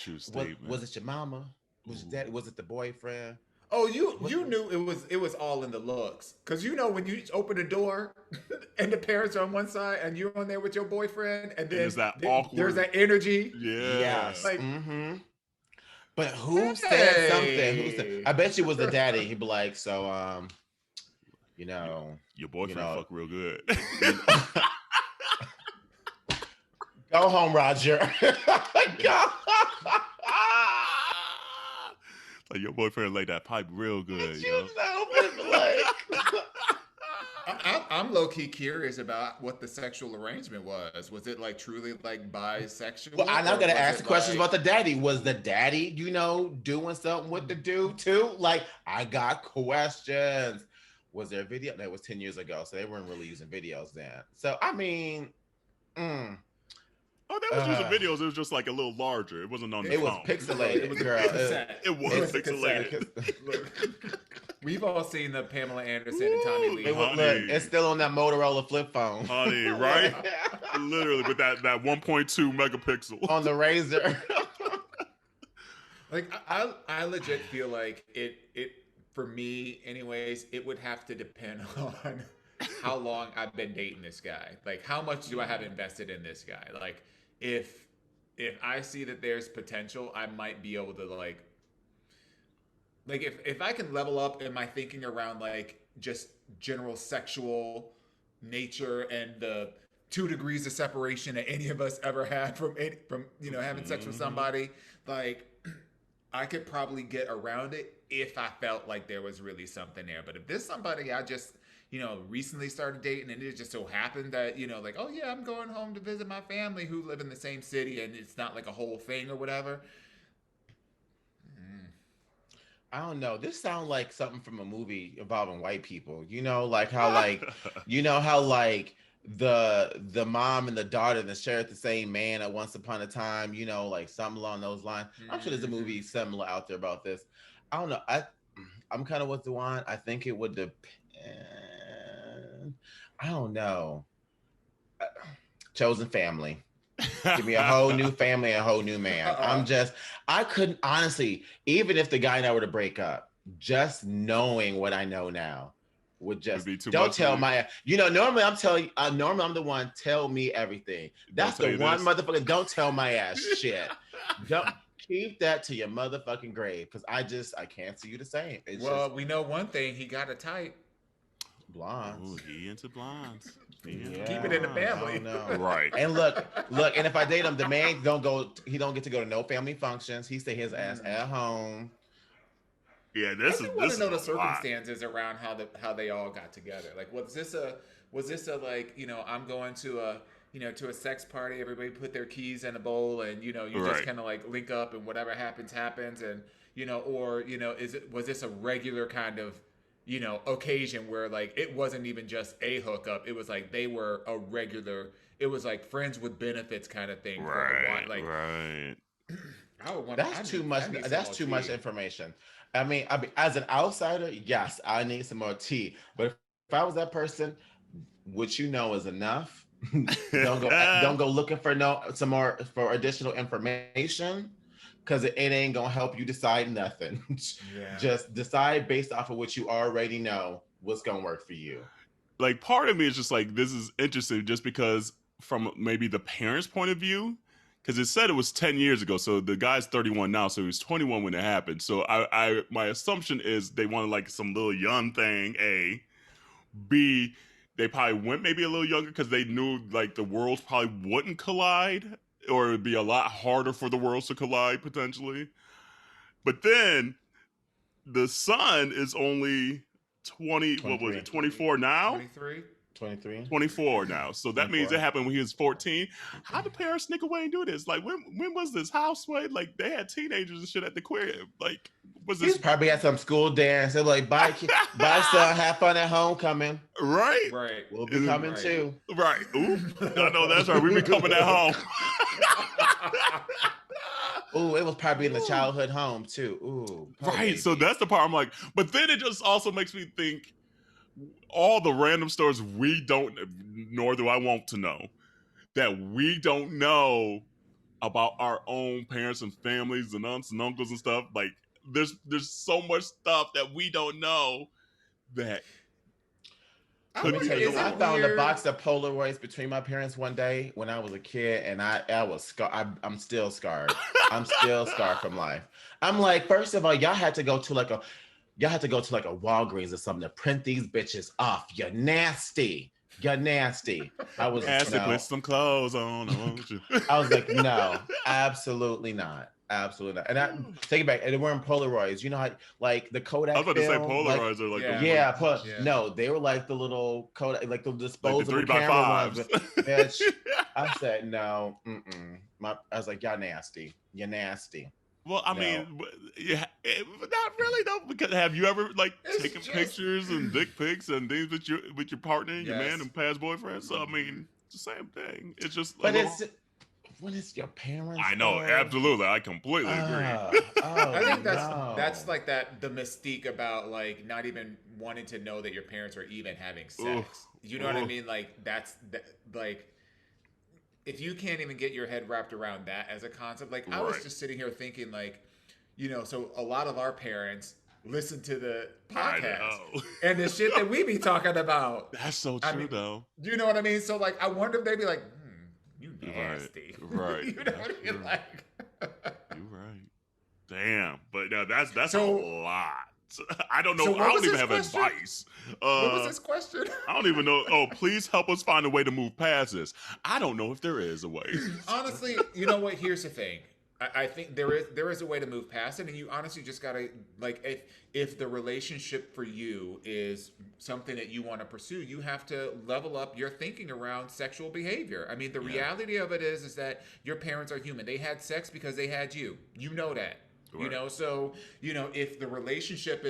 was it your mama? Was it daddy? Was it the boyfriend? Oh, you knew it was all in the looks. Because when you open the door and the parents are on one side and you're on there with your boyfriend, and then there's that awkward. There's that energy. Yeah. Yes. Like, But who said something? I bet you was the daddy. He'd be like, so, your boyfriend fuck real good. Go home, Roger. Go. Like your boyfriend laid that pipe real good. You know, but like. I'm low key curious about what the sexual arrangement was. Was it like truly like bisexual? Well, I'm not gonna ask the questions like... about the daddy. Was the daddy, doing something with the dude too? Like, I got questions. Was there a video? That was 10 years ago, so they weren't really using videos then. So I mean, Oh, they was using videos. It was just like a little larger. It wasn't on the phone. It was pixelated, It was girl. It was pixelated. We've all seen the Pamela Anderson and Tommy Lee. Look, it's still on that Motorola flip phone. Honey, right? Literally, with that 1.2 megapixel. On the Razor. Like, I legit feel like it for me, anyways, it would have to depend on how long I've been dating this guy. Like, how much do I have invested in this guy? Like, if I see that there's potential, I might be able to like if I can level up in my thinking around like just general sexual nature and the 2 degrees of separation that any of us ever had from having sex with somebody, like I could probably get around it if I felt like there was really something there. But if there's somebody I just recently started dating and it just so happened that, like, oh yeah, I'm going home to visit my family who live in the same city and it's not like a whole thing or whatever. I don't know. This sounds like something from a movie involving white people. Like how like the mom and the daughter that shared the same man at once upon a time, like something along those lines. I'm sure there's a movie similar out there about this. I don't know. I'm kind of with Dawon. I think it would depend. I don't know. Chosen family. Give me a whole new family, a whole new man. I couldn't honestly, even if the guy and I were to break up, just knowing what I know now would just don't tell my, normally normally I'm the one, tell me everything. That's the one motherfucker, don't tell my ass shit. Don't keep that to your motherfucking grave, because I can't see you the same. We know one thing, he got a type. Blondes. Ooh, he into blondes. Yeah. Keep it in the family. Right. And look, and if I date him, the man he don't get to go to no family functions. He stay his ass at home. Yeah, I want to know the circumstances around how they all got together. Like, was this a like, I'm going to a sex party, everybody put their keys in a bowl and you just kind of like link up and whatever happens and or was this a regular kind of occasion where like it wasn't even just a hookup, it was like they were a regular, it was like friends with benefits kind of thing. Right. That's too much. That's too much information. I mean, as an outsider, yes, I need some more tea. But if I was that person, what is enough. Don't go looking for additional information. Because it ain't gonna help you decide nothing. Yeah. Just decide based off of what you already know what's gonna work for you. Like, part of me is just like, this is interesting just because from maybe the parents' point of view, because it said it was 10 years ago. So the guy's 31 now, so he was 21 when it happened. So my assumption is they wanted like some little young thing, A. B, they probably went maybe a little younger because they knew like the worlds probably wouldn't collide, or it'd be a lot harder for the worlds to collide potentially. But then the son is only 24 now? 24 now. So that means it happened when he was 14. How do parents sneak away and do this? Like, when was this houseway? Like, they had teenagers and shit at the crib. Like, was this? He's probably at some school dance. They're like, bye son, have fun at homecoming. Right. We'll be coming too. Right. Ooh, I know that's right. We be coming at home. Ooh, it was probably in the childhood home too. Ooh. Right. Baby. So that's the part I'm like, but then it just also makes me think all the random stories we don't, nor do I want to know, that we don't know about our own parents and families and aunts and uncles and stuff. Like, there's so much stuff that we don't know that. Let me tell you, I found a box of Polaroids between my parents one day when I was a kid, and I was scarred. I'm still scarred. I'm still scarred from life. I'm like, first of all, y'all had to go to like a Walgreens or something to print these bitches off. You're nasty. I was to put some clothes on. Won't you? I was like, no, absolutely not. Absolutely not. And I take it back. And they weren't Polaroids. You know how like the Kodak. I was about to say film, Polaroids are like no, they were like the little Kodak, like the disposable like the camera ones. 3x5s. Bitch, I said no. I was like, y'all nasty. You're nasty. Well, I mean, yeah, not really though. Because have you ever like taken pictures and dick pics and things with your partner, your man, and past boyfriend? So I mean, it's the same thing. It's just, but when it's your parents. I know, absolutely. I completely agree. I think that's like the mystique about like not even wanting to know that your parents are even having sex. You know what I mean? Like like. If you can't even get your head wrapped around that as a concept, like I was just sitting here thinking like, so a lot of our parents listen to the podcast and the shit that we be talking about. That's so true though. You know what I mean? So like, I wonder if they'd be like, you nasty. Right. You know what I mean? Like, you're right. Damn. But that's so, a lot. I don't know. I don't even have advice. What was this question? I don't even know. Oh, please help us find a way to move past this. I don't know if there is a way. Honestly, you know what? Here's the thing. I think there is a way to move past it, and you honestly just gotta like if the relationship for you is something that you want to pursue, you have to level up your thinking around sexual behavior. I mean, the reality of it is that your parents are human. They had sex because they had you. You know that. Right. So if the relationship,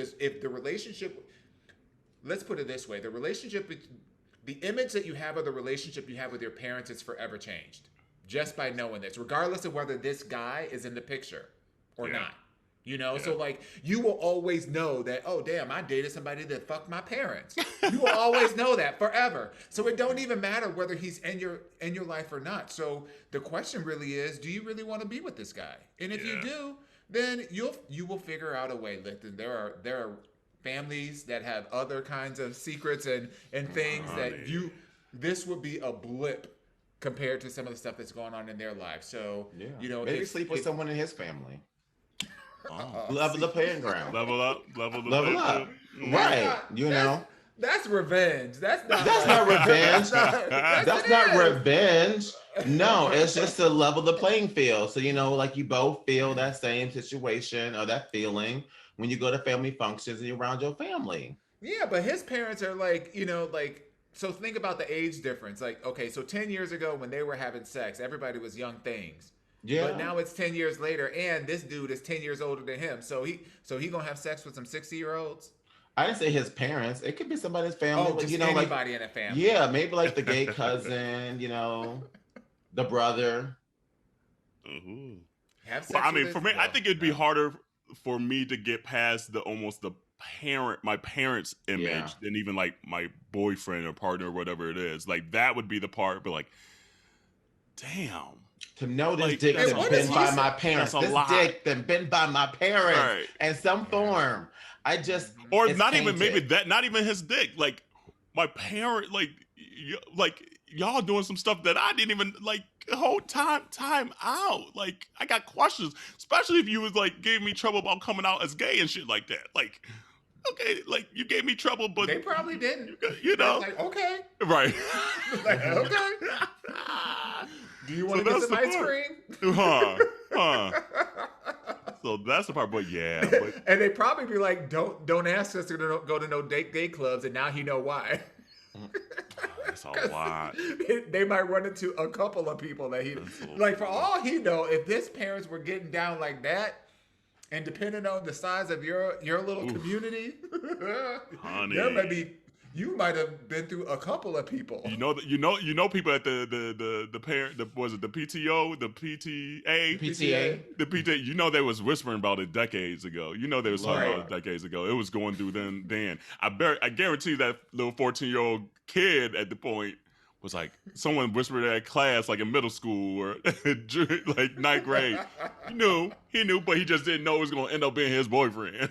let's put it this way, the image that you have of the relationship you have with your parents is forever changed just by knowing this, regardless of whether this guy is in the picture or not. So like you will always know that, oh damn, I dated somebody that fucked my parents. You will always know that forever. So it don't even matter whether he's in your life or not. So the question really is, do you really want to be with this guy? And if you do, then you will figure out a way. Listen, there are families that have other kinds of secrets and things that this would be a blip compared to some of the stuff that's going on in their lives. So maybe sleep with someone in his family. Level the playing ground. Level up. Right. That's revenge. That's not revenge. That's not revenge. No, it's just to level the playing field. So, like you both feel that same situation or that feeling when you go to family functions and you're around your family. Yeah, but his parents are like, so think about the age difference. Like, okay, so 10 years ago when they were having sex, everybody was young things. Yeah. But now it's 10 years later and this dude is 10 years older than him. So he gonna have sex with some 60-year-olds? I didn't say his parents. It could be somebody's family. Oh, just anybody in a family. Yeah, maybe like the gay cousin, the brother. Well, I mean, for me, I think it'd be harder for me to get past my parents' image than even like my boyfriend or partner or whatever it is. Like that would be the part, but like, damn. To know this dick has been by my parents. This dick that's been by my parents in some form. Or not even maybe that, not even his dick. Like my parent, like y'all doing some stuff that I didn't even like whole time out. Like I got questions, especially if you was like gave me trouble about coming out as gay and shit like that. Like, okay, like you gave me trouble, but they probably didn't. Like, okay, right? Like, okay. Do you want to get some ice cream? So that's the part, but and they probably be like, don't ask us to go to no gay clubs, and now he know why. That's a lot. They might run into a couple of people that he like. For all he know, if his parents were getting down like that, and depending on the size of your little community, honey, there may be. You might have been through a couple of people. You know people at the parent, was it the PTO, the PTA? The PTA, they was whispering about it decades ago. They was talking about it decades ago. It was going through then. I guarantee that little 14-year-old kid at the point was like, someone whispered at class, like in middle school or like ninth grade. He knew, but he just didn't know it was going to end up being his boyfriend.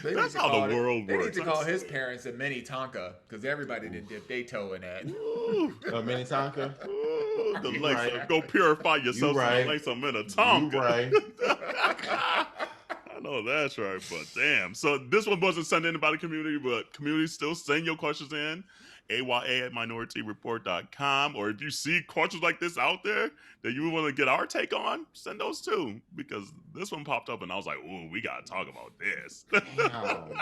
That's how the world works. They need to call his parents a mini Tonka because everybody did dip their toe in that. A mini Tonka? Go purify yourself and lay some in a Tonka. You right. I know that's right, but damn. So this one wasn't sent in by the community, but community still send your questions in. AYA@minorietyreport.com. Or if you see questions like this out there that you want to get our take on, send those too. Because this one popped up and I was like, ooh, we gotta talk about this. Damn.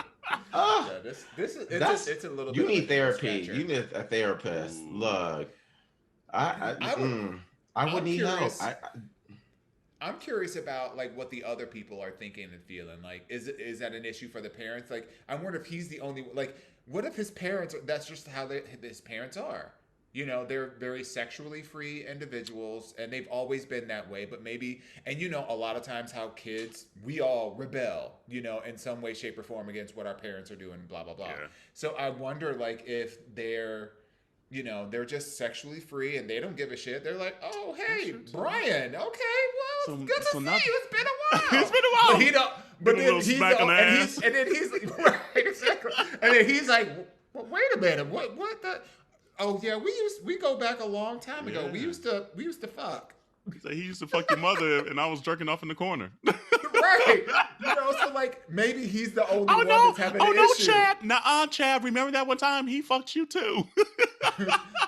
Yeah, it's a little bit. You need of a therapy. scratcher. You need a therapist. Ooh. Look, I would need help. I'm curious about like what the other people are thinking and feeling. Like, is that an issue for the parents? Like, I wonder if he's the only like. What if his parents? That's just how his parents are. You know, they're very sexually free individuals, and they've always been that way. But maybe, and you know, a lot of times how kids, we all rebel, you know, in some way, shape, or form against what our parents are doing. Blah blah blah. Yeah. So I wonder, like, if they're, you know, they're just sexually free and they don't give a shit. They're like, oh, hey, Brian, okay, well, it's good to see you. It's been a while. It's been a while. But he don't. But then he's smack on the ass. and then he's like, right, exactly. And then he's like, well, wait a minute, what the? Oh yeah, we go back a long time ago. Yeah. We used to fuck. So he used to fuck your mother, and I was jerking off in the corner. Right. You know, so like maybe he's the only one no! that's having Oh an no, issue. Chad! Nah, Chad. Remember that one time he fucked you too?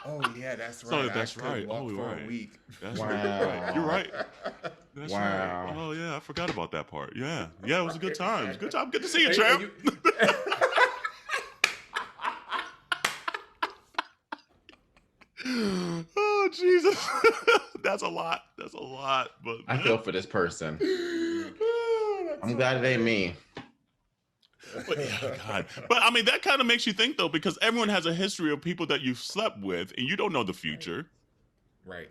Oh yeah, that's right. Sorry, that's I couldn't right. walk Oh, for right. a week. That's Wow. right. You're right. That's Wow. right. Oh yeah, I forgot about that part. Yeah, it was a good time. It was a good time. Good to see you, And champ. Oh Jesus, that's a lot. That's a lot. But I feel for this person. I'm glad it ain't me. But yeah, God. But I mean, that kind of makes you think though, because everyone has a history of people that you've slept with, and you don't know the future. Right.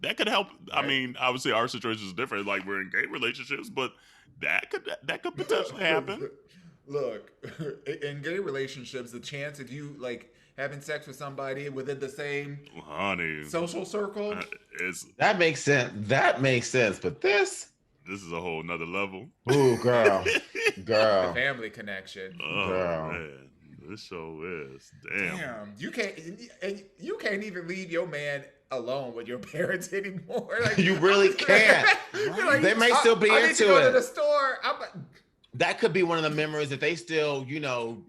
That could help. I Right. mean, obviously our situation is different. Like we're in gay relationships, but that could potentially happen. Look, in gay relationships, the chance of you like having sex with somebody within the same Honey, social circle. That makes sense. That makes sense. But this is a whole nother level. ooh, girl. The Girl. family connection. Oh Girl. man, this show is damn. Damn, you can't even leave your man alone with your parents anymore. Like, You really can't. You're like, They may still be I need to into go to it. the store. That could be one of the memories that they still, you know,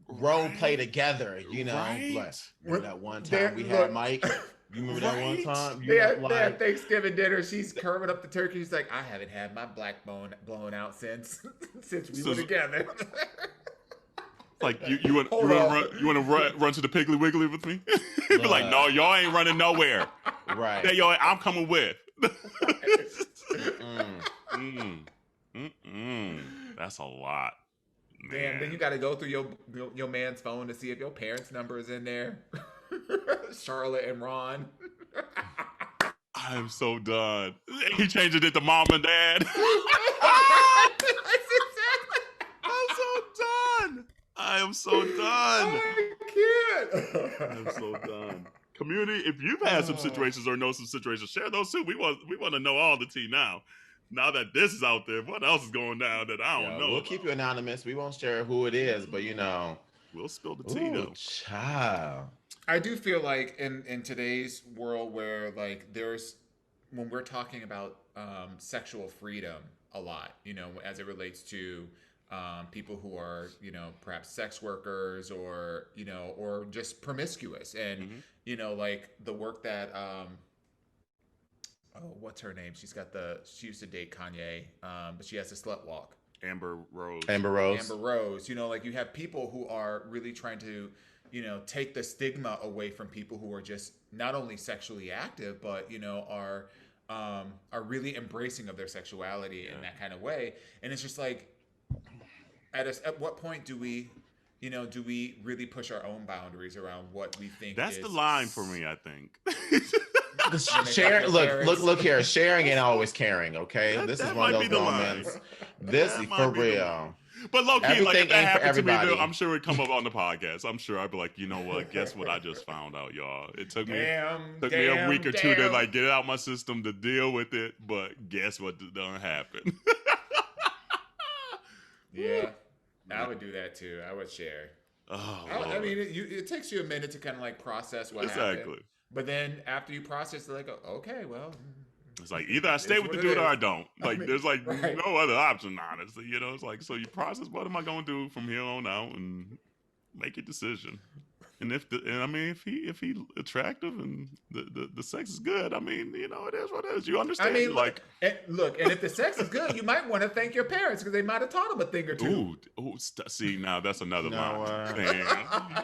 role play together, you know. Right. Like, remember that one time There- we look. had Mike? You remember that one Right. time? You They know, had Thanksgiving dinner. She's curving up the turkey. She's like, I haven't had my black bone blown out since we were together. Like you want Hold on. to run to the Piggly Wiggly with me? Be like, no, y'all ain't running nowhere. right. Hey, y'all, I'm coming with. That's a lot. Man. Damn, then you got to go through your man's phone to see if your parents' number is in there. Charlotte and Ron. I am so done. He changed it to mom and dad. I'm so done. I am so done. I I am so done. Community, if you've had some situations or know some situations, share those too. We want to know all the tea now. Now that this is out there, what else is going down that I don't know? We'll keep you anonymous. We won't share who it is, but you know. We'll spill the tea Ooh, though. child. I do feel like in today's world where like when we're talking about sexual freedom a lot, you know, as it relates to people who are, you know, perhaps sex workers or, you know, or just promiscuous and, you know, like the work that, what's her name? She used to date Kanye, but she has a slut walk. Amber Rose. Amber Rose. You know, like you have people who are really trying to, you know, take the stigma away from people who are just not only sexually active, but, you know, are really embracing of their sexuality in that kind of way. And it's just like, at what point do we really push our own boundaries around what we think? That's the line for me, I think. Share, look here. Sharing ain't always caring. Okay, this is one of those moments. This is for real. But low key, like Everything if that ain't for happened to me, everybody. I'm sure it'd come up on the podcast. I'm sure I'd be like, you know what? Guess what I just found out, y'all. It took me a week or two to like get it out my system to deal with it. But guess what done happened? Yeah, I would do that too. I would share. Oh, I mean, it takes you a minute to kind of like process what exactly. happened. But then after you process it, like, okay, well. It's like either I stay with the dude or I don't. Like there's like no other option, honestly. You know, it's like so you process what am I gonna do from here on out and make a decision. And if he attractive and the sex is good, I mean, you know, it is what it is. You understand? I mean, like look, and if the sex is good, you might want to thank your parents because they might have taught him a thing or two. See, now that's another line. Damn.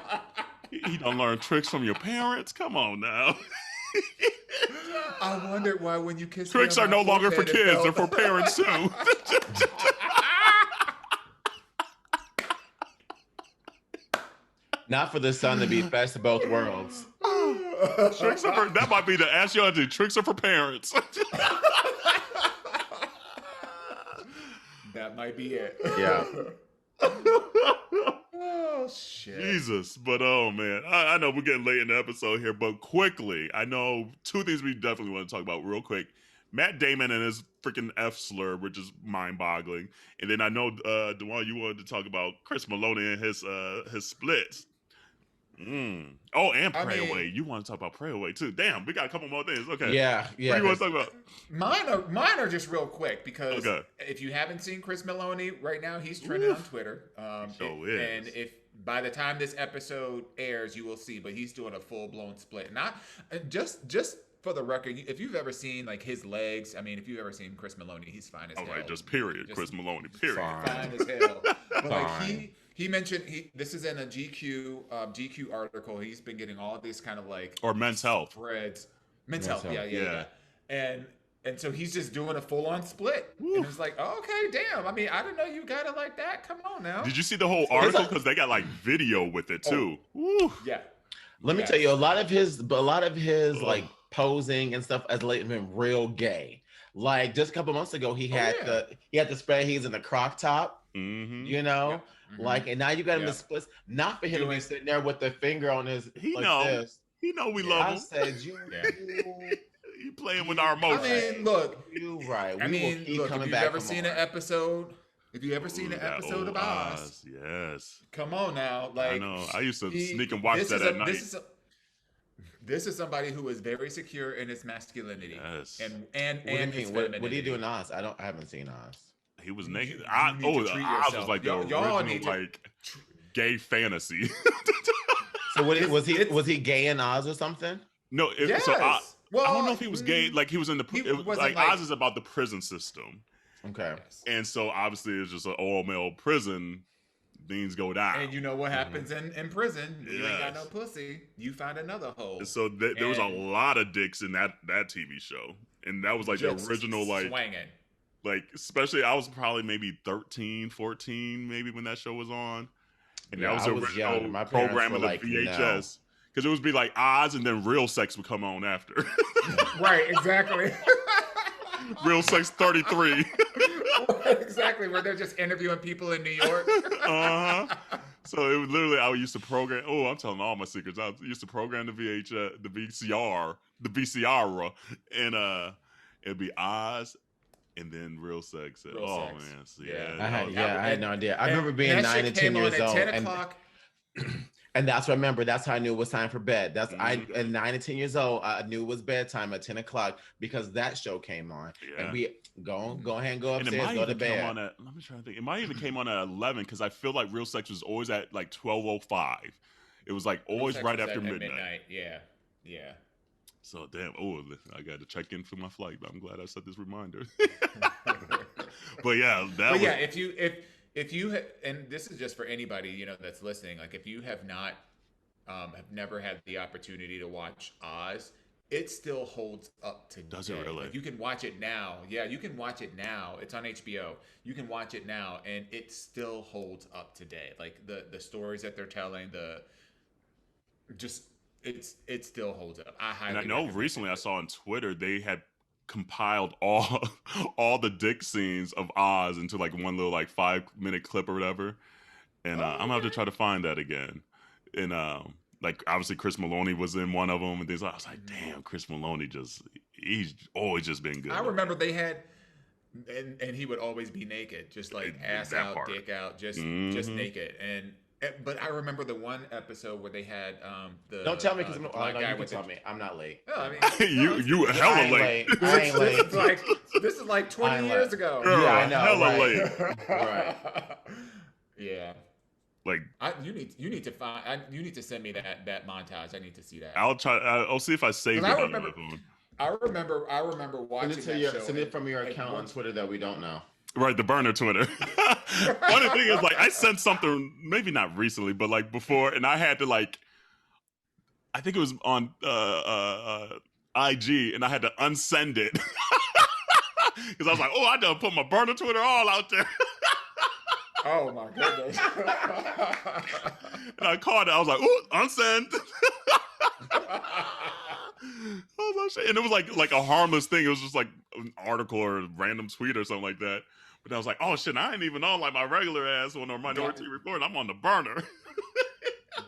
You don't learn tricks from your parents. Come on now. I wondered why when you kiss tricks are no longer for kids; they're for parents too. Not for the son to be best of both worlds. Tricks are for, that might be the ask you auntie. Tricks are for parents. That might be it. Yeah. Oh shit. Jesus, but oh man, I know we're getting late in the episode here, but quickly, I know two things we definitely want to talk about real quick. Matt Damon and his freaking F slur, which is mind-boggling, and then I know Dawon, you wanted to talk about Chris Maloney and his splits. Oh, and Pray Away. You want to talk about Pray Away too? Damn, we got a couple more things. Okay. Yeah. What do you want to talk Mine about? are just real quick because if you haven't seen Chris Maloney right now, he's trending on Twitter. Is. And if by the time this episode airs, you will see. But he's doing a full blown split. Not just for the record, if you've ever seen like his legs, I mean, if you've ever seen Chris Maloney, he's fine as hell. All right, just period. Chris Maloney, period. Fine as hell. But like he mentioned this is in a GQ article. He's been getting all these kind of like Men's Health spreads. Men's Health. Yeah. And so he's just doing a full on split. Woo. And it's like, oh, okay, damn. I mean, I didn't know you got it like that. Come on now. Did you see the whole article? Because they got like video with it too. Woo. Yeah. Let me tell you, a lot of his like posing and stuff has lately been real gay. Like just a couple months ago, he had the spread. He's in the crop top. Mm-hmm. You know. Yep. Mm-hmm. Like, and now you got him to split. Not for him to be sitting there with the finger on his. He like know. This. He know we love him. I said You playing with our emotions. I mean, look. You right. I mean, look. If you've ever seen an episode, of Oz, yes. Come on now, like I know. I used to sneak and watch that at night. This is somebody who is very secure in his masculinity. Yes. And his femininity. What do you do in Oz? I haven't seen Oz. He was naked. Oz was like the original like gay fantasy. So was he gay in Oz or something? No. Yes. So I don't know if he was gay. Like he was in like Oz is about the prison system. Okay. And so obviously it's just an all male prison. Things go down. And you know what happens in prison? You ain't got no pussy. You find another hole. So there was a lot of dicks in that TV show, and that was like the original like swanging. Like, especially, I was probably maybe 13, 14, maybe when that show was on. And that was the original program of the VHS. Because it would be like Oz and then Real Sex would come on after. Right, exactly. Real Sex 33. Exactly, where they're just interviewing people in New York. Uh-huh. So it was literally, I used to program, I'm telling all my secrets. I used to program the VCR, and it'd be Oz. And then Real Sex. Sex. Man. So, I had no idea. I remember being 9 and 10 years old. 10 o'clock. And that's what I remember. That's how I knew it was time for bed. That's at 9 and 10 years old, I knew it was bedtime at 10 o'clock because that show came on. Yeah. And we go ahead and go upstairs, go to bed. Let me try to think. It might even came on at 11 because I feel like Real Sex was always at like 12:05. It was like always right after midnight. Yeah. So damn, I got to check in for my flight, but I'm glad I set this reminder. But yeah, if you and this is just for anybody that's listening, like if you have not have never had the opportunity to watch Oz, it still holds up today. Does it really? Like you can watch it now. Yeah, you can watch it now. It's on HBO. You can watch it now, and it still holds up today. Like the stories that they're telling, it still holds up. I know recently I saw on Twitter they had compiled all the dick scenes of Oz into like one little like 5-minute clip or whatever, and I'm gonna have to try to find that again. And like obviously Chris Maloney was in one of them, and I was like, damn, Chris Maloney he's always just been good. I remember they had. And he would always be naked, just like ass out, dick out, just naked. But I remember the one episode where they had the Don't tell me because the I'm. black no, guy you can with tell the. me. I'm not late. No, I mean, you I hella ain't late. late. I ain't late. this is like 20 I years ain't ago. Girl, Yeah, I know. hella Right. late. Right. Yeah. Like You need to find. You need to send me that montage. I need to see that. I'll see if I saved it. I on remember. my phone. I remember watching Send it to that your. show. Send it from your and account on once- Twitter that we don't know. Right, the burner Twitter. Funny thing is, like, I sent something maybe not recently, but like before, and I had to like, I think it was on IG, and I had to unsend it because I was like, oh, I done put my burner Twitter all out there. Oh my goodness. And I called it. I was like, ooh, unsend. I was like, shit. And it was like a harmless thing. It was just like an article or a random tweet or something like that. But I was like, oh shit, I ain't even on like my regular ass one or Minority Report. I'm on the burner.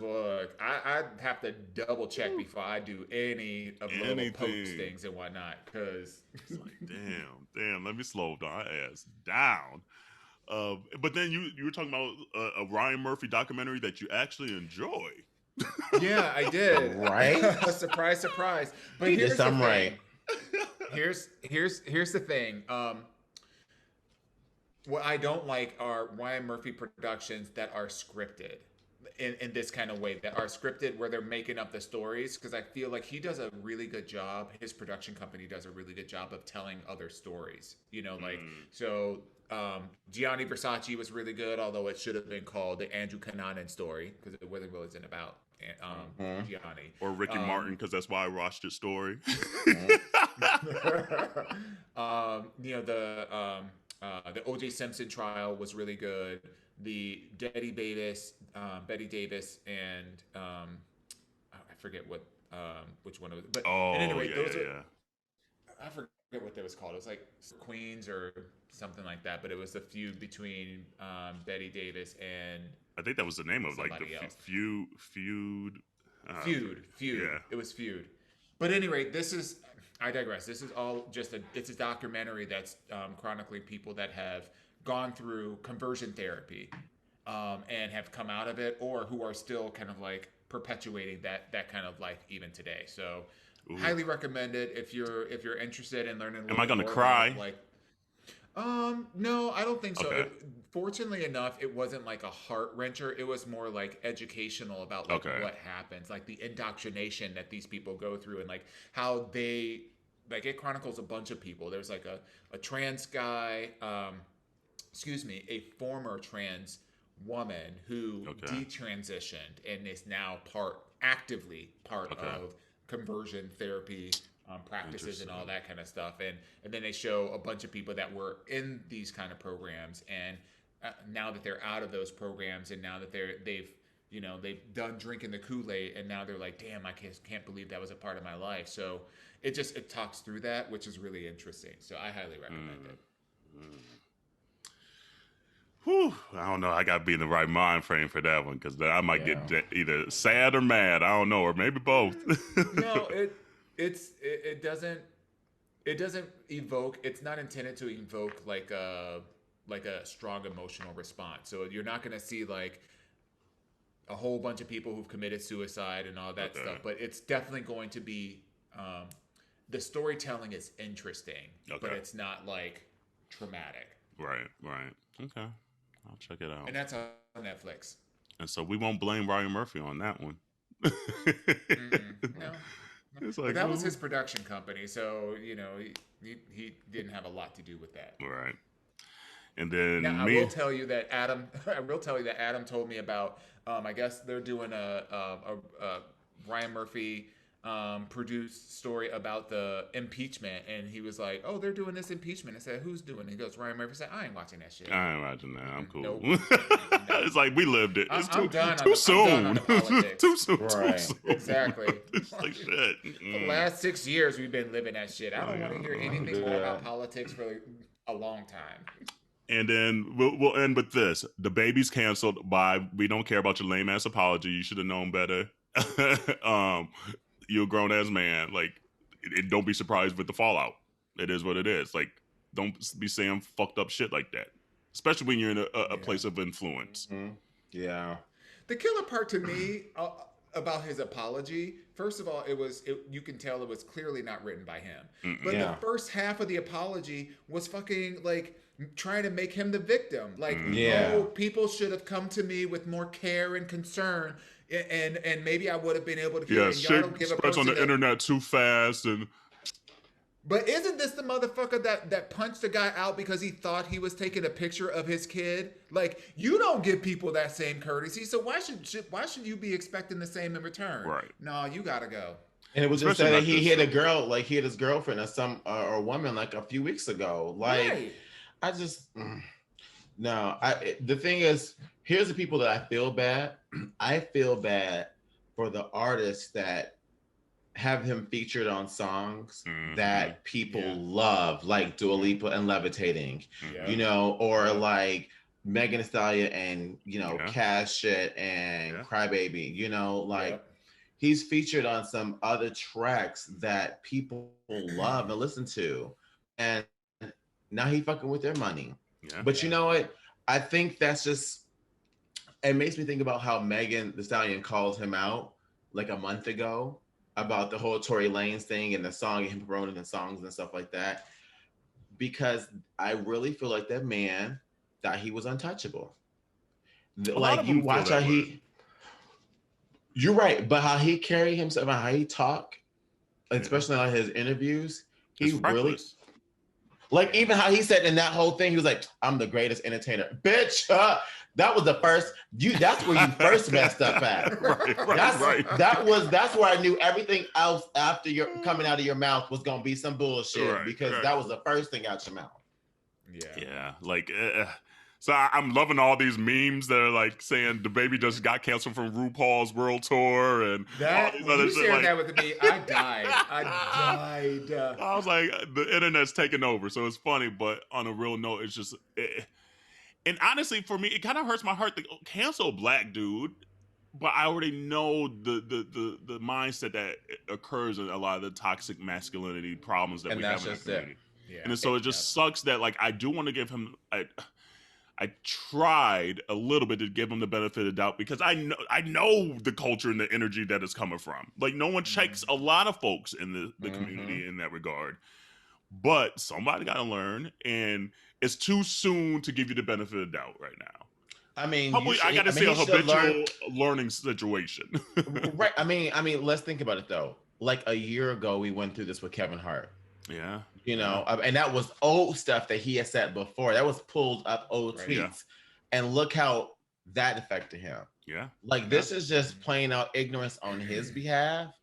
Look, I have to double check before I do any of the little postings and whatnot, because it's like, damn, let me slow my ass down. But then you were talking about a Ryan Murphy documentary that you actually enjoy. Yeah, I did. Right? Surprise, surprise. But Yes, here's the I'm thing. right. Here's the thing. What I don't like are Ryan Murphy productions that are scripted in this kind of way, that are scripted where they're making up the stories, because I feel like he does a really good job. His production company does a really good job of telling other stories. You know, like so. Gianni Versace was really good, although it should have been called the Andrew Cunanan story, because it really wasn't about Gianni. Or Ricky Martin, because that's why I watched his story. You know, the O.J. Simpson trial was really good. The Betty Davis, and I forget which one it was. But anyway, I forget what that was called. It was like Queens or something like that. But it was a feud between Betty Davis and I think that was the name of like the feud. Feud. Yeah. It was Feud. But anyway, I digress. This is all it's a documentary that's chronicling people that have gone through conversion therapy and have come out of it, or who are still kind of like perpetuating that kind of life even today. So highly recommend it if you're interested in learning. Am I gonna cry? No, I don't think so. Okay. Fortunately enough, it wasn't like a heart wrencher. It was more like educational about like what happens, like the indoctrination that these people go through, and like how they like it chronicles a bunch of people. There's like a trans guy, a former trans woman who detransitioned and is now actively part of conversion therapy practices and all that kind of stuff, and then they show a bunch of people that were in these kind of programs, and now that they're out of those programs, and now that they've done drinking the Kool-Aid, and now they're like, damn, I can't believe that was a part of my life. So it talks through that, which is really interesting. So I highly recommend it. Whew, I don't know. I got to be in the right mind frame for that one, because I might get either sad or mad. I don't know, or maybe both. No, it doesn't evoke. It's not intended to evoke like a strong emotional response. So you're not going to see like a whole bunch of people who've committed suicide and all that stuff. But it's definitely going to be the storytelling is interesting, but it's not like traumatic. Right. Okay, I'll check it out. And that's on Netflix. And so we won't blame Ryan Murphy on that one. No. It's like, but that was his production company, so he didn't have a lot to do with that. Right. And then I will tell you that Adam told me about. I guess they're doing a Ryan Murphy produced story about the impeachment, and he was like, "Oh, they're doing this impeachment." I said, "Who's doing it?" He goes, "Ryan Murphy." I said, "I ain't watching that shit." I ain't watching that. I'm cool. Nope. It's like we lived it. It's I'm done. Too soon. Too soon. Right. Exactly. It's like shit. The last 6 years we've been living that shit. I don't want to hear anything more about politics for a long time. And then we'll end with this. The baby's canceled by we don't care about your lame ass apology. You should have known better. You're a grown ass man. Like, don't be surprised with the fallout. It is what it is. Like, don't be saying fucked up shit like that, especially when you're in a place of influence. Mm-hmm. Yeah. The killer part to me about his apology, first of all, you can tell it was clearly not written by him. But the first half of the apology was fucking like trying to make him the victim. Like, oh, people should have come to me with more care and concern, and maybe I would have been able to. Yeah, shit spreads on the internet too fast and. But isn't this the motherfucker that punched the guy out because he thought he was taking a picture of his kid? Like, you don't give people that same courtercy, so why should you be expecting the same in return? Right. No, you gotta go. And it was just that he hit a girl, like he hit his girlfriend or a woman like a few weeks ago. Like, right. I just no. The thing is, here's the people that I feel bad. I feel bad for the artists that have him featured on songs that people love, like Dua Lipa and Levitating, you know, or like Megan Thee Stallion and, you know, Cash Shit and Crybaby, you know, like he's featured on some other tracks that people love and listen to. And now he fucking with their money. But you know what? I think that's just, it makes me think about how Megan Thee Stallion called him out like a month ago about the whole Tory Lanez thing and the song and him promoting the songs and stuff like that. Because I really feel like that man thought he was untouchable. Like you watch how you're right, but how he carry himself and how he talk, especially on his interviews, he really, like even how he said in that whole thing, he was like, I'm the greatest entertainer. Bitch, that was the first, that's where you first messed up at. That's where I knew everything else after your coming out of your mouth was gonna be some bullshit because that was the first thing out your mouth. Yeah, like so I'm loving all these memes that are like saying the baby just got canceled from RuPaul's World Tour and that, all these other you shit. Shared like, that with me. I died. I was like, the internet's taking over, so it's funny, but on a real note, it's just. And honestly, for me, it kind of hurts my heart to cancel a black dude, but I already know the mindset that occurs in a lot of the toxic masculinity problems that we have in the community. And so it just sucks that like I do want to give him. I tried a little bit to give him the benefit of the doubt because I know the culture and the energy that it's coming from. Like no one checks a lot of folks in the community in that regard. But somebody got to learn, and it's too soon to give you the benefit of doubt right now. I mean, I got to see a habitual learning situation. Right. I mean, let's think about it though. Like a year ago, we went through this with Kevin Hart. Yeah. You know, and that was old stuff that he had said before. That was pulled up old tweets, and look how that affected him. Yeah. Like this is just plain out ignorance on his behalf,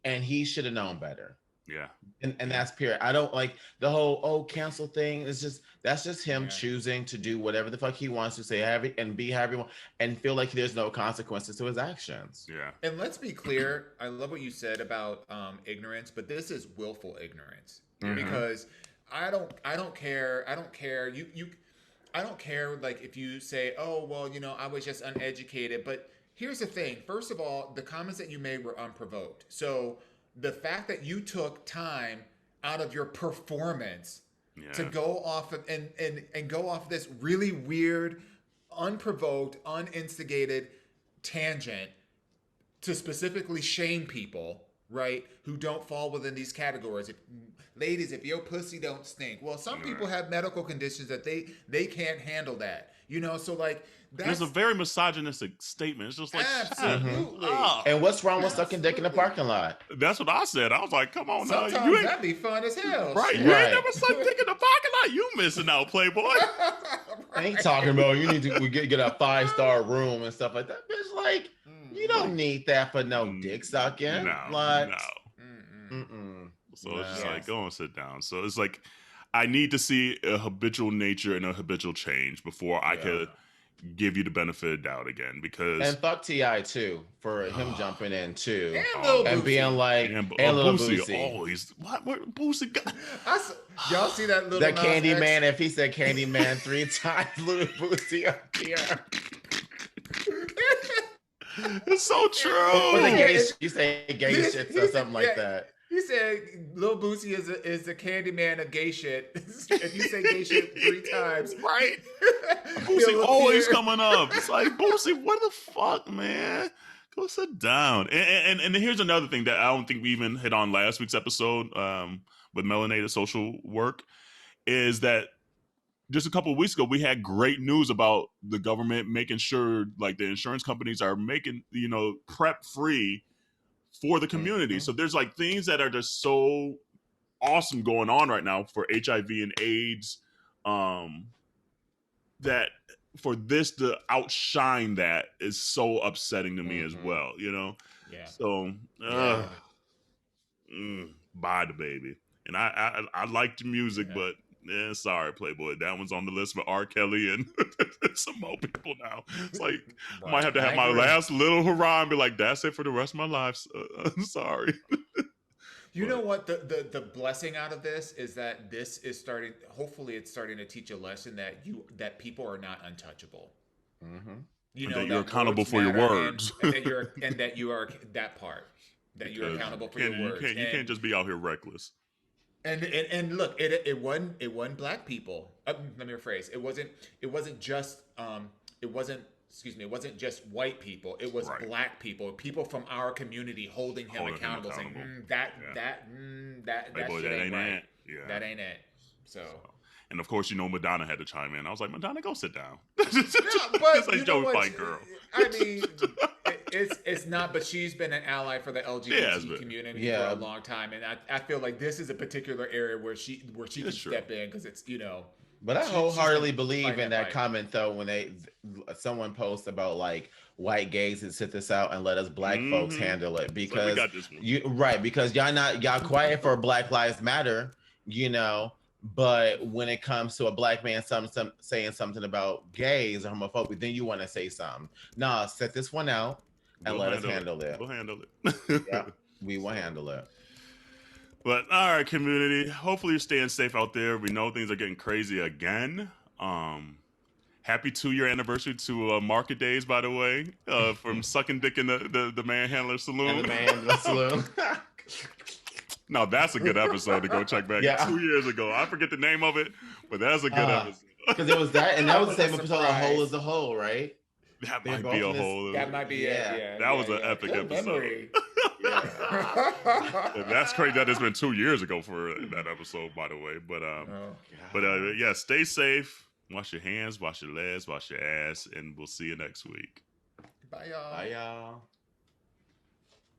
and he should have known better. Yeah. And that's period. I don't like the whole cancel thing. It's just that's just him choosing to do whatever the fuck he wants to say and be however he wants and feel like there's no consequences to his actions. Yeah. And let's be clear, I love what you said about ignorance, but this is willful ignorance. Because I don't care. I don't care like if you say, oh well, you know, I was just uneducated. But here's the thing. First of all, the comments that you made were unprovoked. So the fact that you took time out of your performance to go off of and go off this really weird, unprovoked, uninstigated tangent to specifically shame people, right, who don't fall within these categories. Ladies, if your pussy don't stink. Well, some people have medical conditions that they can't handle that. You know, so like that's a very misogynistic statement. It's just like absolutely. And what's wrong with sucking dick in the parking lot? That's what I said. I was like, come on now. Sometimes that'd be fun as hell. Right. You ain't never sucked dick in the parking lot. You missing out, Playboy. I ain't talking about you need to get a 5-star room and stuff like that. Bitch, like you don't need that for no dick sucking. No. So it's just like, go and sit down. So it's like, I need to see a habitual nature and a habitual change before I could give you the benefit of doubt again. Because and fuck T.I. too for him jumping in too and being like and Lil Boosie. Oh, he's what Boosie got? Y'all see that little that Candy Man? If he said Candy Man 3 times, Lil Boosie up here. It's so true. You say gay shit or something like that. He said Lil Boosie is the Candyman of gay shit. If you say gay shit 3 times, Right? he'll Boosie always appear. coming up. It's like, Boosie, what the fuck, man? Go sit down. And here's another thing that I don't think we even hit on last week's episode with Melanated Social Work is that just a couple of weeks ago, we had great news about the government making sure like the insurance companies are making, PrEP free for the community. So there's like things that are just so awesome going on right now for HIV and AIDS, that for this to outshine that is so upsetting to me as well, Yeah. So bye the baby. And I like the music, but sorry, Playboy, that one's on the list for R. Kelly and some more people now. It's like I might have to have my last little hurrah and be like, that's it for the rest of my life. I'm sorry. You know what? The blessing out of this is that this is starting. Hopefully, it's starting to teach a lesson that people are not untouchable. You know, that you're accountable for your words, and that you are that part. That you're accountable for your words. You can't just be out here reckless. And look, it wasn't black people. Let me rephrase. It wasn't just white people. It was black people from our community holding him accountable, saying that shit ain't right. Yeah. That ain't it. So. And of course, Madonna had to chime in. I was like, Madonna, go sit down. But it's like Joey Fight Girl. I mean, it's not, but she's been an ally for the LGBT community for a long time, and I feel like this is a particular area where she can step in because it's But I wholeheartedly believe in that comment though when someone posts about like white gays and sit this out and let us black folks handle it because because y'all quiet for Black Lives Matter, But when it comes to a black man saying something about gays or homophobic, then you want to say something. Nah, set this one out and let us handle it. We'll handle it. Yeah, we will handle it. But all right, community. Hopefully you're staying safe out there. We know things are getting crazy again. Happy 2-year anniversary to Market Days, by the way, from sucking dick in the Manhandler Saloon. And the Manhandler Saloon. Now that's a good episode to go check back 2 years ago. I forget the name of it, but that's a good episode. Because it was that, and that was the same episode of Whole as a Whole, right? That might be a whole. That might be it. That was an epic episode. And that's crazy that it's been 2 years ago for that episode, by the way. But stay safe. Wash your hands, wash your legs, wash your ass, and we'll see you next week. Bye, y'all. Bye, y'all.